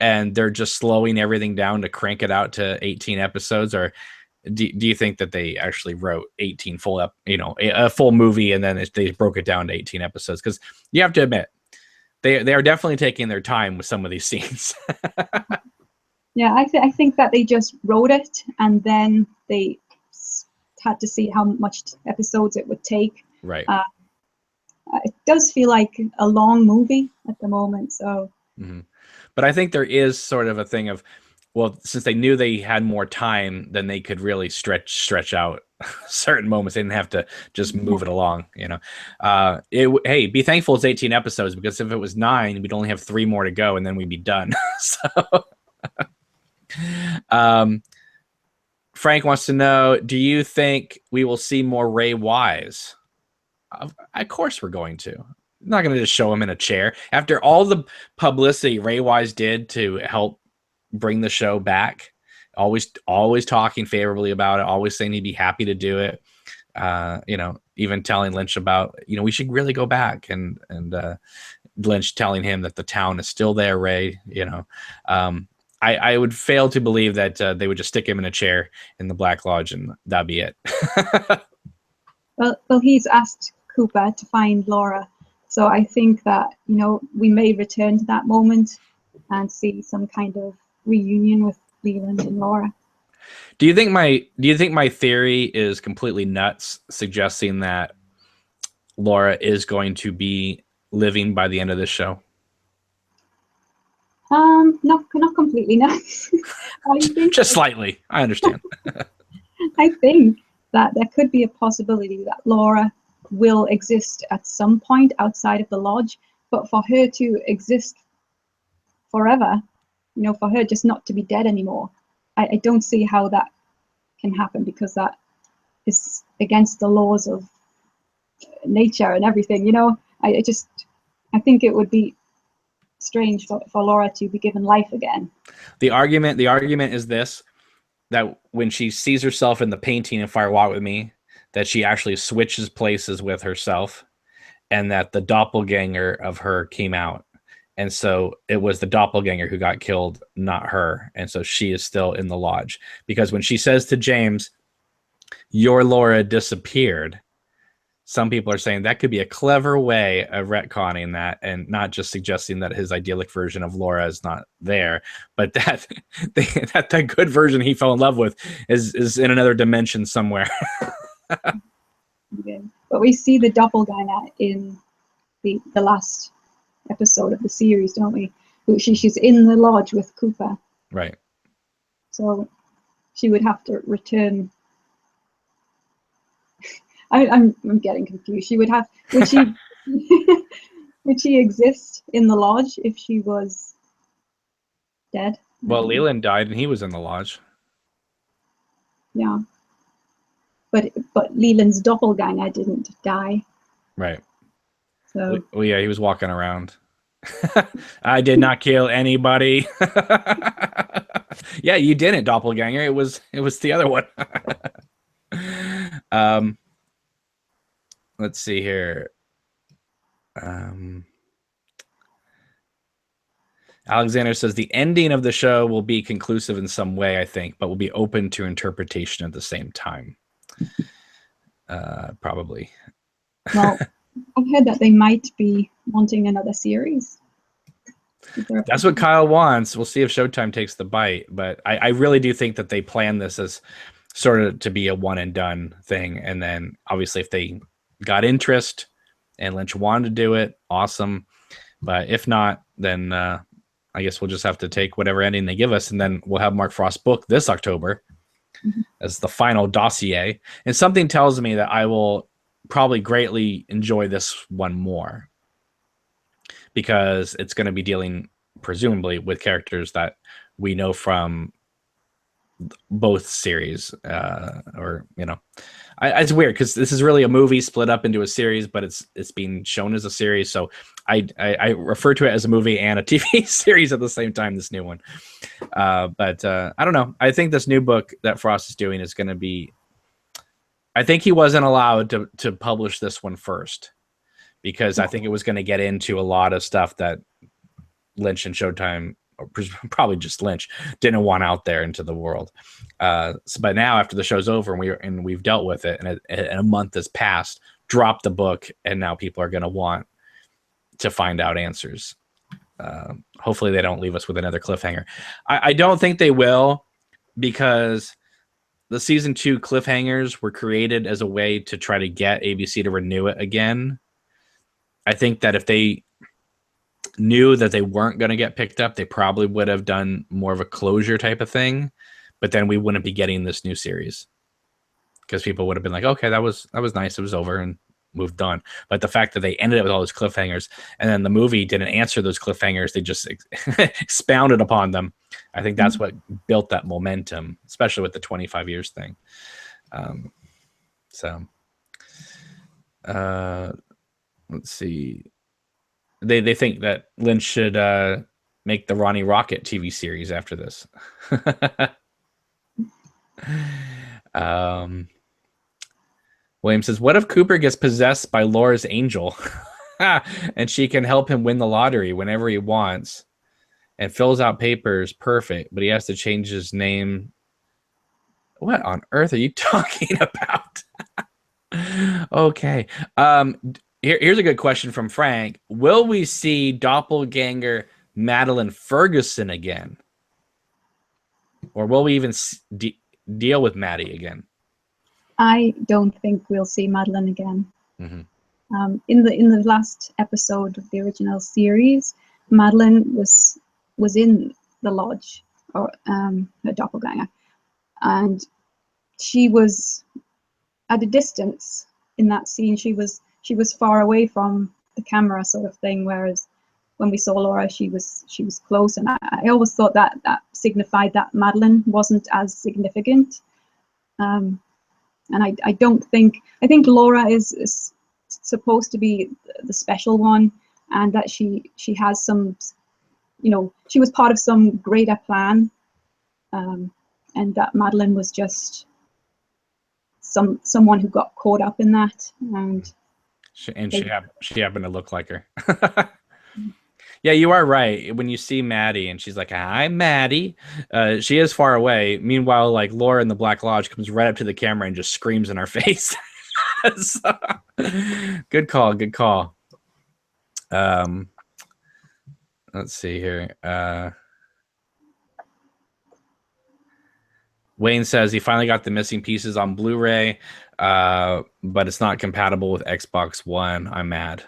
and they're just slowing everything down to crank it out to 18 episodes, or do you think that they actually wrote 18 full a full movie and then they broke it down to 18 episodes? Because you have to admit, they are definitely taking their time with some of these scenes. Yeah, I think that they just wrote it and then they had to see how much episodes it would take, Right. It does feel like a long movie at the moment. So, but I think there is sort of a thing of, well, since they knew they had more time, then they could really stretch out certain moments. They didn't have to just move it along, hey, be thankful it's 18 episodes, because if it was 9, we'd only have 3 more to go and then we'd be done. So Frank wants to know, do you think we will see more Ray Wise? Of course we're going to. I'm not going to just show him in a chair. After all the publicity Ray Wise did to help bring the show back, always talking favorably about it, always saying he'd be happy to do it. Even telling Lynch about, we should really go back, and Lynch telling him that the town is still there, Ray. I would fail to believe that they would just stick him in a chair in the Black Lodge and that'd be it. well, he's asked Cooper to find Laura. So I think that, we may return to that moment and see some kind of reunion with Leland and Laura. Do you think my theory is completely nuts, suggesting that Laura is going to be living by the end of this show? Not completely nuts. I think just slightly. I understand. I think that there could be a possibility that Laura will exist at some point outside of the lodge, but for her to exist forever, for her just not to be dead anymore, I don't see how that can happen, because that is against the laws of nature and everything. I think it would be strange for Laura to be given life again. The argument is this, that when she sees herself in the painting in Fire Walk with Me, that she actually switches places with herself, and that the doppelganger of her came out. And so it was the doppelganger who got killed, not her. And so she is still in the lodge. Because when she says to James, your Laura disappeared, some people are saying that could be a clever way of retconning that, and not just suggesting that his idyllic version of Laura is not there, but that that good version he fell in love with is in another dimension somewhere. Okay. But we see the doppelganger in the last episode of the series, don't we? She's in the lodge with Cooper. Right. So she would have to return. I'm getting confused. Would she exist in the lodge if she was dead? Well, Leland died and he was in the lodge. Yeah. But Leland's doppelganger didn't die. Right. So well, yeah, he was walking around. I did not kill anybody. Yeah, you didn't, doppelganger. It was the other one. Let's see here. Alexander says the ending of the show will be conclusive in some way, I think, but will be open to interpretation at the same time. Probably. Well, I've heard that they might be wanting another series. That's what Kyle wants. We'll see if Showtime takes the bite, but I really do think that they plan this as sort of to be a one and done thing. And then obviously if they got interest and Lynch wanted to do it, awesome. But if not, then I guess we'll just have to take whatever ending they give us, and then we'll have Mark Frost's book this October as the final dossier. And something tells me that I will probably greatly enjoy this one more, because it's going to be dealing presumably with characters that we know from both series, it's weird because this is really a movie split up into a series, but it's being shown as a series. So I refer to it as a movie and a TV series at the same time, this new one. But I don't know. I think this new book that Frost is doing is going to be, I think he wasn't allowed to publish this one first, because I think it was going to get into a lot of stuff that Lynch and Showtime, or probably just Lynch, didn't want out there into the world. But now after the show's over and we've dealt with it, and a month has passed, drop the book, and now people are going to want to find out answers. Hopefully they don't leave us with another cliffhanger. I don't think they will, because the season 2 cliffhangers were created as a way to try to get ABC to renew it again. I think that if they knew that they weren't going to get picked up, they probably would have done more of a closure type of thing, but then we wouldn't be getting this new series because people would have been like, okay, that was nice, it was over, and moved on. But the fact that they ended it with all those cliffhangers, and then the movie didn't answer those cliffhangers, they just expounded upon them. I think that's what built that momentum, especially with the 25 years thing. Let's see. They think that Lynch should make the Ronnie Rocket TV series after this. William says, what if Cooper gets possessed by Laura's angel and she can help him win the lottery whenever he wants and fills out papers perfect, but he has to change his name? What on earth are you talking about? Okay. Here's a good question from Frank. Will we see Doppelganger Madeline Ferguson again? Or will we even deal with Maddie again? I don't think we'll see Madeline again. Mm-hmm. In the last episode of the original series, Madeline was in the lodge, or her doppelganger, and she was at a distance in that scene. She was far away from the camera, sort of thing. Whereas when we saw Laura, she was close, and I always thought that signified that Madeline wasn't as significant. And I think Laura is supposed to be the special one, and that she has some, she was part of some greater plan, and that Madeline was just someone who got caught up in that, and she happened to look like her. Yeah, you are right. When you see Maddie and she's like, "Hi, Maddie," she is far away. Meanwhile, like Laura in the Black Lodge comes right up to the camera and just screams in our face. So, good call. Let's see here. Wayne says he finally got the missing pieces on Blu-ray, but it's not compatible with Xbox One. I'm mad.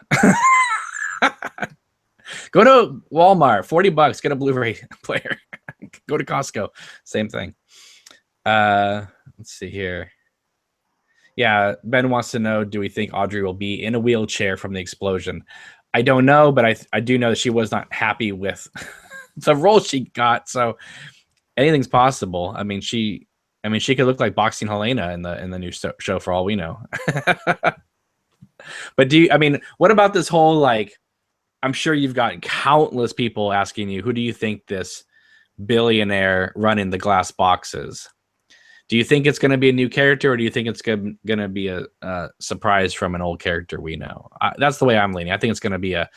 Go to Walmart, $40, get a Blu-ray player. Go to Costco, same thing. Let's see here. Yeah, Ben wants to know, do we think Audrey will be in a wheelchair from the explosion? I don't know, but I do know that she was not happy with the role she got, so anything's possible. I mean, she could look like Boxing Helena in the new show for all we know. But what about this whole, like, I'm sure you've got countless people asking you, who do you think this billionaire running the glass box is? Do you think it's going to be a new character, or do you think it's going to be a surprise from an old character we know? That's the way I'm leaning. I think it's going to be a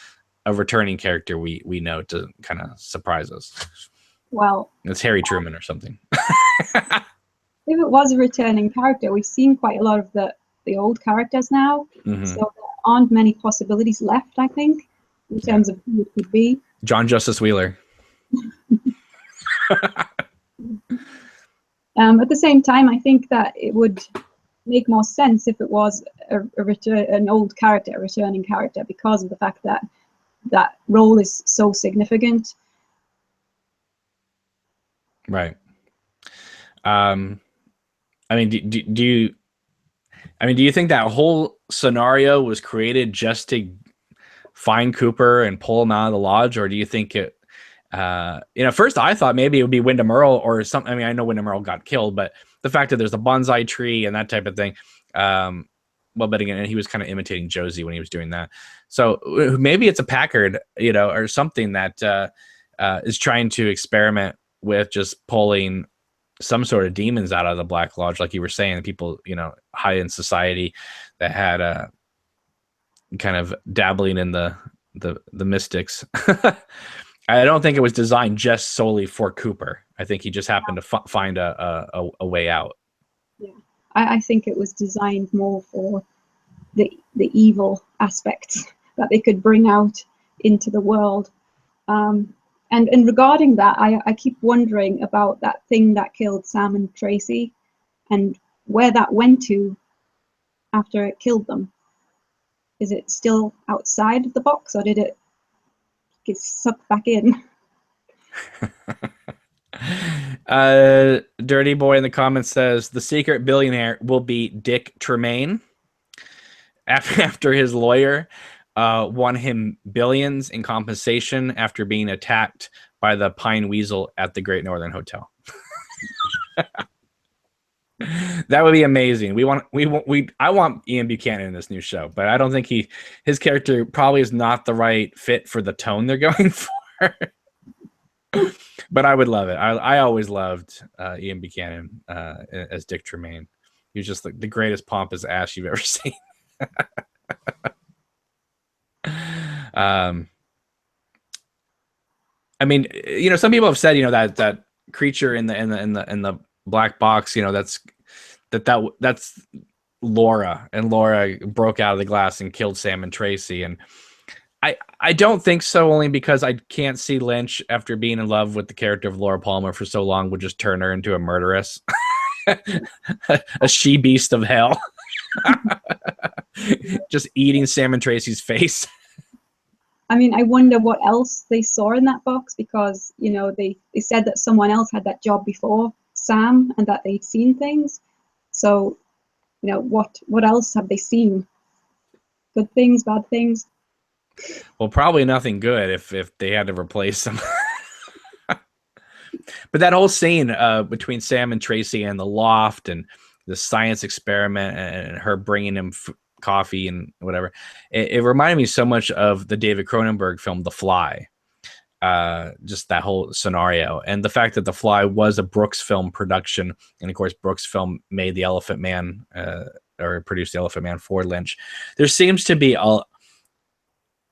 returning character we know to kind of surprise us. Well, it's Harry Truman or something. If it was a returning character, we've seen quite a lot of the old characters now, Mm-hmm. so there aren't many possibilities left, I think, in terms of who it could be. John Justice Wheeler. At the same time, I think that it would make more sense if it was an old character, a returning character, because of the fact that that role is so significant. Right. Do you think that whole scenario was created just to find Cooper and pull him out of the lodge, or do you think it? First I thought maybe it would be Wyndham Earle or something. I mean, I know Wyndham Earle got killed, but the fact that there's a bonsai tree and that type of thing. But again, he was kind of imitating Josie when he was doing that. So maybe it's a Packard, or something that is trying to experiment with just pulling some sort of demons out of the Black Lodge, like you were saying, people, high in society that had kind of dabbling in the mystics. I don't think it was designed just solely for Cooper. I think he just happened to find a way out. Yeah, I think it was designed more for the evil aspects that they could bring out into the world. And regarding that, I keep wondering about that thing that killed Sam and Tracy. and where that went to after it killed them. Is it still outside the box, or did it get sucked back in? Dirty Boy in the comments says the secret billionaire will be Dick Tremaine after his lawyer won him billions in compensation after being attacked by the pine weasel at the Great Northern Hotel. That would be amazing. I want Ian Buchanan in this new show, but I don't think his character probably is not the right fit for the tone they're going for. But I would love it. I always loved Ian Buchanan as Dick Tremaine. He was just the greatest pompous ass you've ever seen. I mean, some people have said, that creature in the black box, that's Laura, and Laura broke out of the glass and killed Sam and Tracy. And I don't think so, only because I can't see Lynch, after being in love with the character of Laura Palmer for so long, would just turn her into a murderess, a she beast of hell, just eating Sam and Tracy's face. I mean, I wonder what else they saw in that box, because, they said that someone else had that job before Sam and that they'd seen things. So, what else have they seen? Good things, bad things? Well, probably nothing good if they had to replace them. But that whole scene between Sam and Tracy and the loft and the science experiment and her bringing him coffee and whatever, it reminded me so much of the David Cronenberg film The Fly. Just that whole scenario, and the fact that The Fly was a Brooks Film production, and of course Brooks Film made The Elephant Man, or produced The Elephant Man for Lynch. There seems to be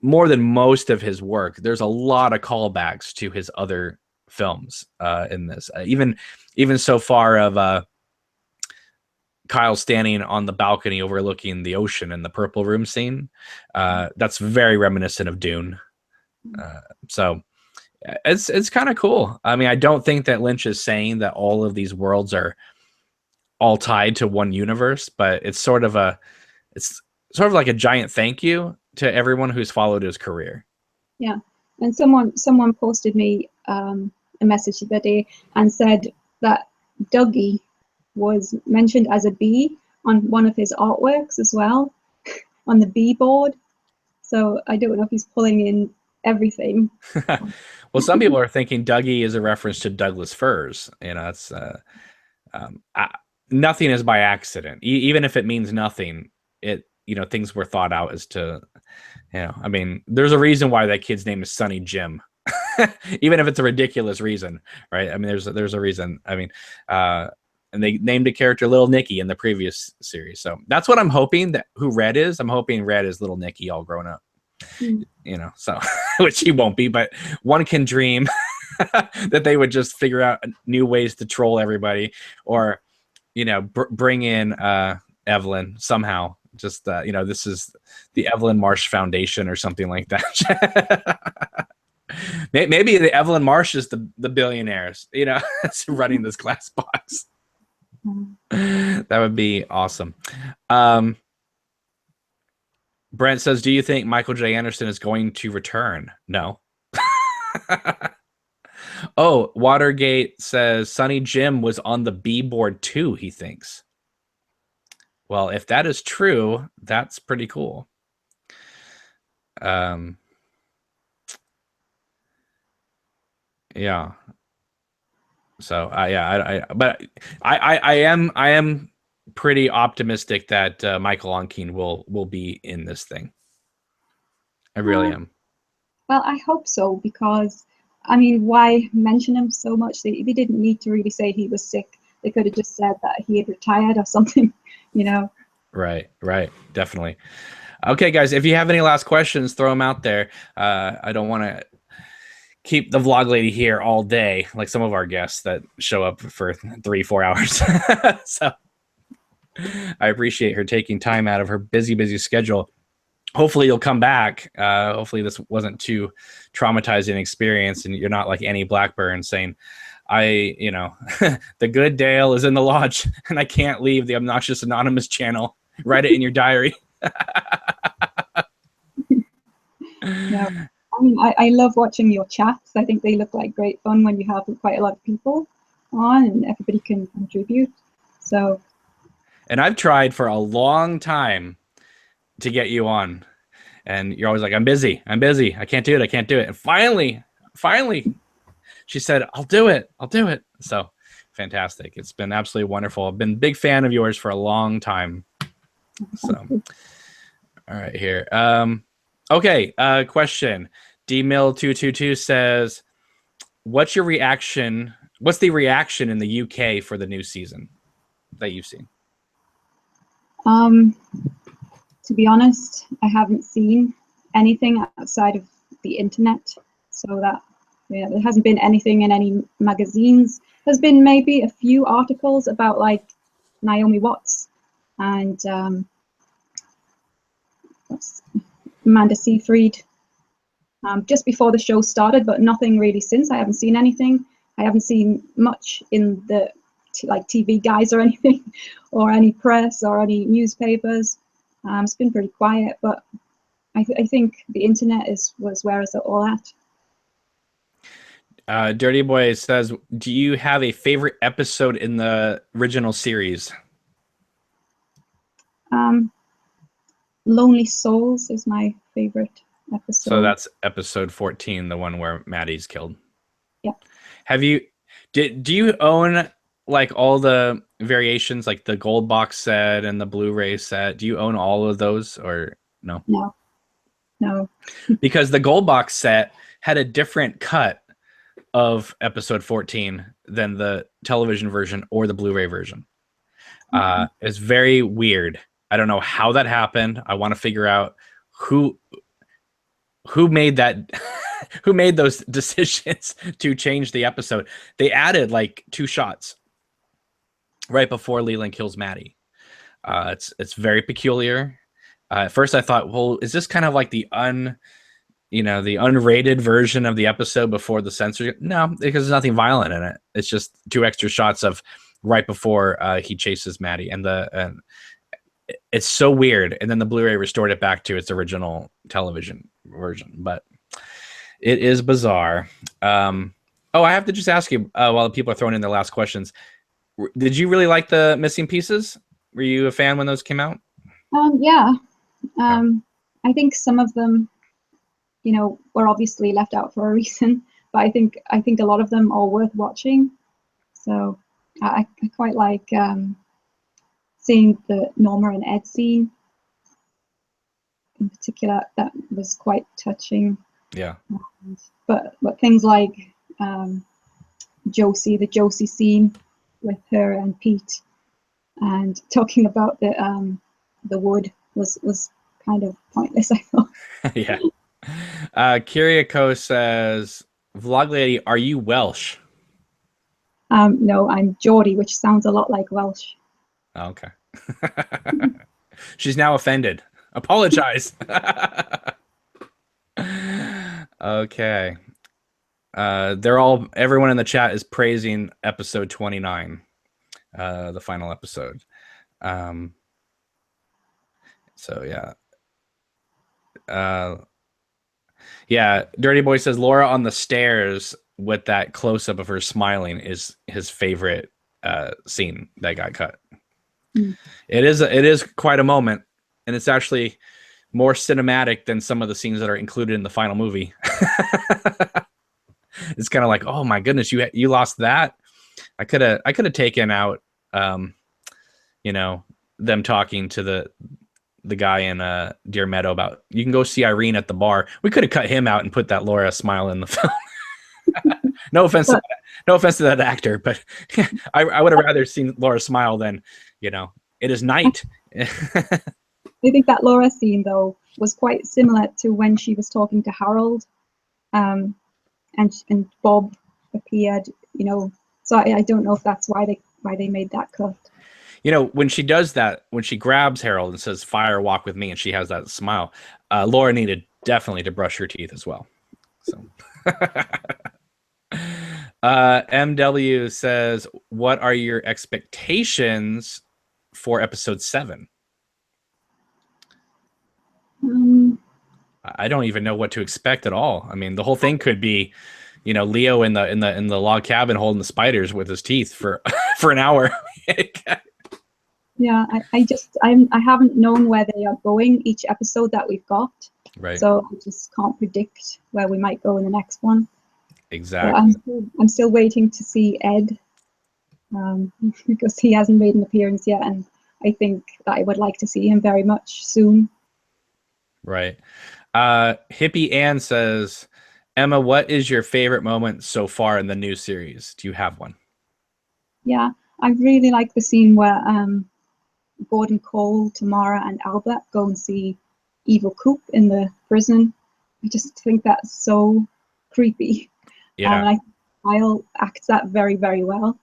more than most of his work, there's a lot of callbacks to his other films in this. Even so far of Kyle standing on the balcony overlooking the ocean in the purple room scene. That's very reminiscent of Dune. So it's kind of cool. I mean, I don't think that Lynch is saying that all of these worlds are all tied to one universe, but it's sort of like a giant thank you to everyone who's followed his career. Yeah. And someone posted me a message the other day and said that Dougie was mentioned as a bee on one of his artworks as well, on the bee board. So I don't know if he's pulling in everything. Well, some people are thinking Dougie is a reference to Douglas firs. It's nothing is by accident. Even if it means nothing, things were thought out as to, I mean, there's a reason why that kid's name is Sonny Jim, even if it's a ridiculous reason, right? I mean, there's a reason. I mean, and they named a character Little Nicky in the previous series. So that's what I'm hoping that who Red is. I'm hoping Red is Little Nicky all grown up, so which he won't be, but one can dream that they would just figure out new ways to troll everybody, or, bring in Evelyn somehow. Just, this is the Evelyn Marsh Foundation or something like that. Maybe the Evelyn Marsh is the billionaires, running this glass box. That would be awesome. Brent says, do you think Michael J. Anderson is going to return? No. Oh, Watergate says Sonny Jim was on the B board too, he thinks. Well, if that is true, that's pretty cool. Yeah. So but I am pretty optimistic that Michael Onkine will be in this thing. I really am. Well, I hope so, because I mean, why mention him so much? They didn't need to really say he was sick. They could have just said that he had retired or something, Right, definitely. Okay, guys, if you have any last questions, throw them out there. I don't want to keep the vlog lady here all day like some of our guests that show up for 3-4 hours. So I appreciate her taking time out of her busy schedule. Hopefully you'll come back. Hopefully this wasn't too traumatizing experience and you're not like Annie Blackburn saying, the good Dale is in the lodge and I can't leave the obnoxious anonymous channel. Write it in your diary. Yeah. I mean, I love watching your chats. I think they look like great fun when you have quite a lot of people on and everybody can contribute. So. And I've tried for a long time to get you on. And you're always like, I'm busy. I can't do it. And finally, she said, I'll do it. So fantastic. It's been absolutely wonderful. I've been a big fan of yours for a long time. So, all right, here. Okay, question. DMill222 says, what's the reaction in the UK for the new season that you've seen? To be honest, I haven't seen anything outside of the internet, so that there hasn't been anything in any magazines. There's been maybe a few articles about like Naomi Watts and Amanda Seyfried just before the show started, but nothing really since. I haven't seen anything. I haven't seen much in the like TV guys or anything, or any press or any newspapers. It's been pretty quiet, but I think the internet was where it's all at. Dirty Boy says, do you have a favorite episode in the original series? Lonely Souls is my favorite episode. So that's episode 14, the one where Maddie's killed. Yeah. Do you own like all the variations, like the gold box set and the Blu-ray set? Do you own all of those or no? No. Because the gold box set had a different cut of episode 14 than the television version or the Blu-ray version. It's very weird. I don't know how that happened. I want to figure out who made that who made those decisions to change the episode. They added like 2 shots right before Leland kills Maddie. It's very peculiar. At first I thought, well, is this kind of like the unrated version of the episode before the censor? No, because there's nothing violent in it. It's just 2 extra shots of right before he chases Maddie, and it's so weird. And then the Blu-ray restored it back to its original television version, but it is bizarre. I have to just ask you, while people are throwing in their last questions, did you really like the missing pieces? Were you a fan when those came out? Yeah. I think some of them, were obviously left out for a reason, but I think a lot of them are worth watching. So I quite like seeing the Norma and Ed scene in particular. That was quite touching. Yeah. But things like the Josie scene with her and Pete, and talking about the wood was kind of pointless, I thought. Yeah. Kyriako says, Vlog Lady, are you Welsh? No, I'm Geordie, which sounds a lot like Welsh. Oh, okay. She's now offended. Apologize. Okay. Everyone in the chat is praising episode 29, the final episode. So yeah. Dirty Boy says Laura on the stairs with that close up of her smiling is his favorite scene that got cut. It is quite a moment, and it's actually more cinematic than some of the scenes that are included in the final movie. It's kind of like, oh my goodness, you lost that. I could have taken out them talking to the guy in Deer Meadow about, you can go see Irene at the bar. We could have cut him out and put that Laura smile in the film. No offense to that actor, but I would have rather seen Laura smile than, it is night. I think that Laura scene, though, was quite similar to when she was talking to Harold, and Bob appeared, so I don't know if that's why they made that cut. When she does that, when she grabs Harold and says, "Fire, walk with me," and she has that smile, Laura needed definitely to brush her teeth as well. So, MW says, what are your expectations for episode 7? I don't even know what to expect at all. I mean, the whole thing could be, Leo in the log cabin holding the spiders with his teeth for for an hour. Yeah, I haven't known where they are going each episode that we've got. Right. So I just can't predict where we might go in the next one. Exactly. I'm still waiting to see Ed, because he hasn't made an appearance yet, and I think that I would like to see him very much soon. Right. Hippie Ann says, Emma, what is your favorite moment so far in the new series? Do you have one? Yeah, I really like the scene where Gordon, Cole, Tamara, and Albert go and see Evil Coop in the prison. I just think that's so creepy. Yeah. And I think Kyle acts that very, very well.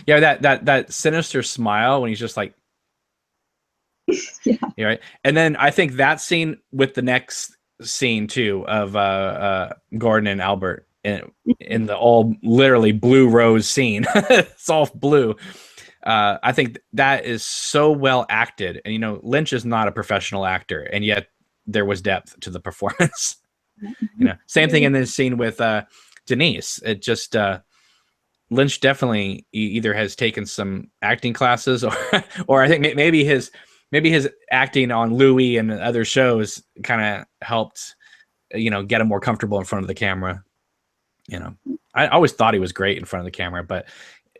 Yeah, that sinister smile when he's just like, yeah. Right. And then I think that scene with the next scene too of Gordon and Albert in the all literally blue rose scene. It's all blue. I think that is so well acted. And Lynch is not a professional actor, and yet there was depth to the performance. Same thing in this scene with Denise. It just Lynch definitely either has taken some acting classes, or I think maybe his acting on Louis and other shows kind of helped, get him more comfortable in front of the camera. I always thought he was great in front of the camera, but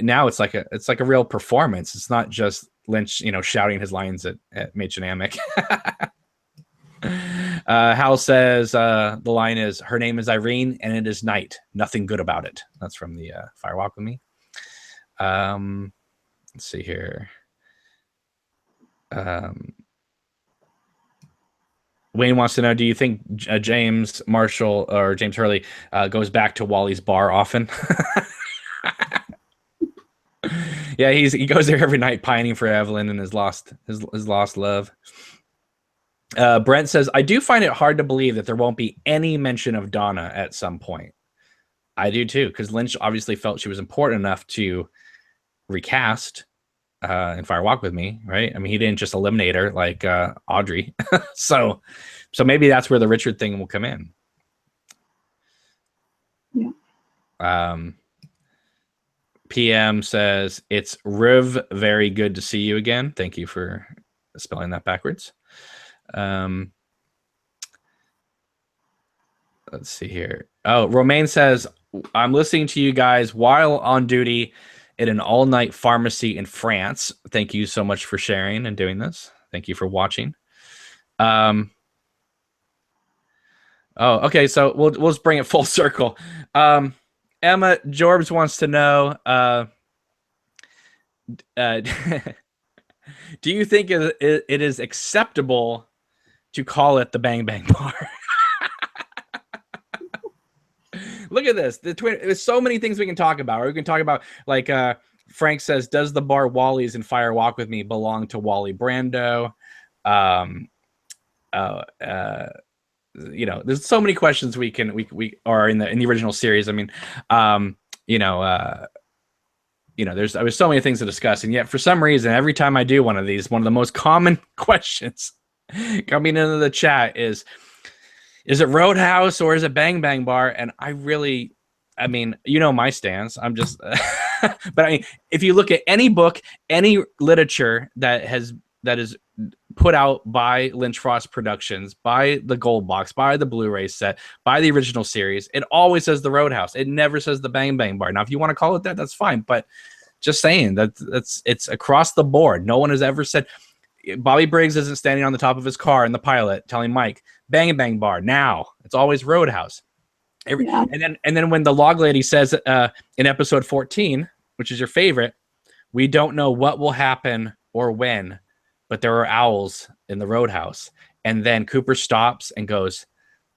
now it's like a real performance. It's not just Lynch, shouting his lines at Mitch and Amick. Hal says the line is, her name is Irene and it is night. Nothing good about it. That's from the Fire Walk with Me. Let's see here. Wayne wants to know, do you think James Marshall or James Hurley goes back to Wally's bar often? Yeah, he goes there every night pining for Evelyn and his lost love. Brent says, I do find it hard to believe that there won't be any mention of Donna at some point. I do too, because Lynch obviously felt she was important enough to recast in Fire Walk with Me, right? I mean, he didn't just eliminate her like Audrey. so maybe that's where the Richard thing will come in. Yeah. PM says, it's Riv, very good to see you again. Thank you for spelling that backwards. Let's see here. Oh, Romaine says, I'm listening to you guys while on duty at an all-night pharmacy in France. Thank you so much for sharing and doing this. Thank you for watching. Oh, okay. So we'll just bring it full circle. Emma Jorbs wants to know, do you think it is acceptable to call it the Bang Bang Bar? Look at this. There's so many things we can talk about. Or we can talk about, like, Frank says, does the bar Wally's in Fire Walk with Me belong to Wally Brando? There's so many questions we are in the original series. I mean, there's so many things to discuss, and yet for some reason, every time I do one of these, one of the most common questions coming into the chat is it Roadhouse or is it Bang Bang Bar? And I mean, my stance. I'm just, but I mean, if you look at any book, any literature that is put out by Lynch Frost Productions, by the Gold Box, by the Blu-ray set, by the original series, it always says the Roadhouse. It never says the Bang Bang Bar. Now, if you want to call it that, that's fine. But just saying it's across the board. No one has ever said. Bobby Briggs isn't standing on the top of his car in the pilot telling Mike, Bang Bang Bar. Now it's always Roadhouse. And then when the log lady says in episode 14, which is your favorite, we don't know what will happen or when, but there are owls in the Roadhouse. And then Cooper stops and goes,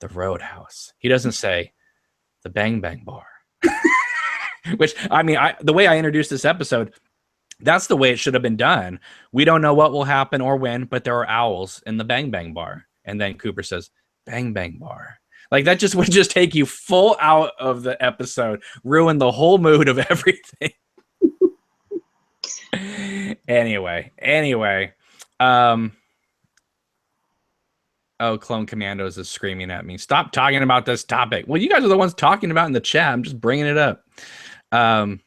the Roadhouse. He doesn't say the Bang Bang Bar. Which, I mean, the way I introduced this episode, that's the way it should have been done. We don't know what will happen or when, but there are owls in the Bang Bang Bar. And then Cooper says, Bang Bang Bar. Like that just would just take you full out of the episode, ruin the whole mood of everything. Anyway. Oh, Clone Commandos is screaming at me. Stop talking about this topic. Well, you guys are the ones talking about it in the chat. I'm just bringing it up. All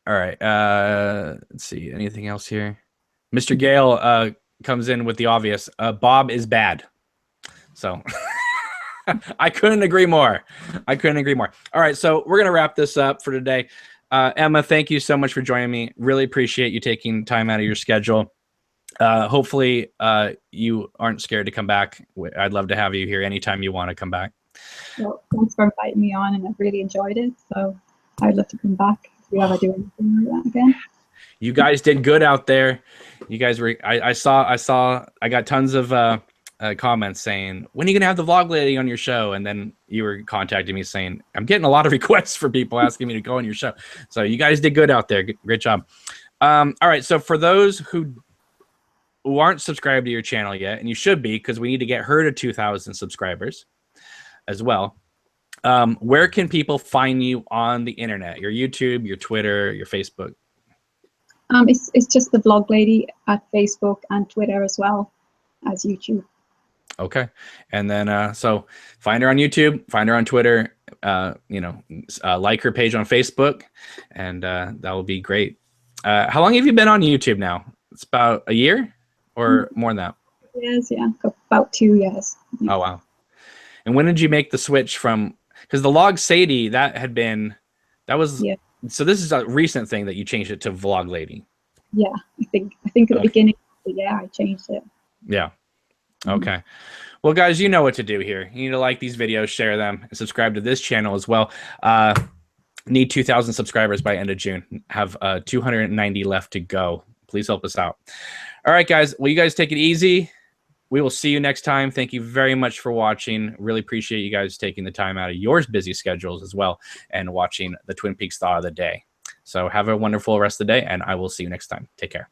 right. Let's see. Anything else here? Mr. Gale comes in with the obvious. Bob is bad. So I couldn't agree more. All right. So we're going to wrap this up for today. Emma, thank you so much for joining me. Really appreciate you taking time out of your schedule. Hopefully you aren't scared to come back. I'd love to have you here anytime you want to come back. Well, thanks for inviting me on, and I've really enjoyed it. So I'd love to come back if you ever do anything like that again. You guys did good out there. You guys were. I got tons of comments saying, when are you gonna have the vlog lady on your show? And then you were contacting me saying, I'm getting a lot of requests for people asking me to go on your show. So you guys did good out there. Great job. All right. So for those who aren't subscribed to your channel yet, and you should be, because we need to get her to 2,000 subscribers as well. Where can people find you on the internet? Your YouTube, your Twitter, your Facebook? It's just the Vlog Lady at Facebook and Twitter as well as YouTube. Okay. And then, so find her on YouTube, find her on Twitter, like her page on Facebook, and that will be great. How long have you been on YouTube now? It's about a year or more than that? Yes, yeah, about 2 years. Oh, wow. And when did you make the switch from, because the Log Sadie, yeah. So this is a recent thing that you changed it to Vlog Lady. Yeah, I think at the beginning of the year I changed it. Yeah. Okay. Well, guys, you know what to do here. You need to like these videos, share them, and subscribe to this channel as well. Need 2,000 subscribers by end of June. Have 290 left to go. Please help us out. All right, guys. Well, you guys take it easy. We will see you next time. Thank you very much for watching. Really appreciate you guys taking the time out of your busy schedules as well and watching the Twin Peaks Thought of the Day. So have a wonderful rest of the day, and I will see you next time. Take care.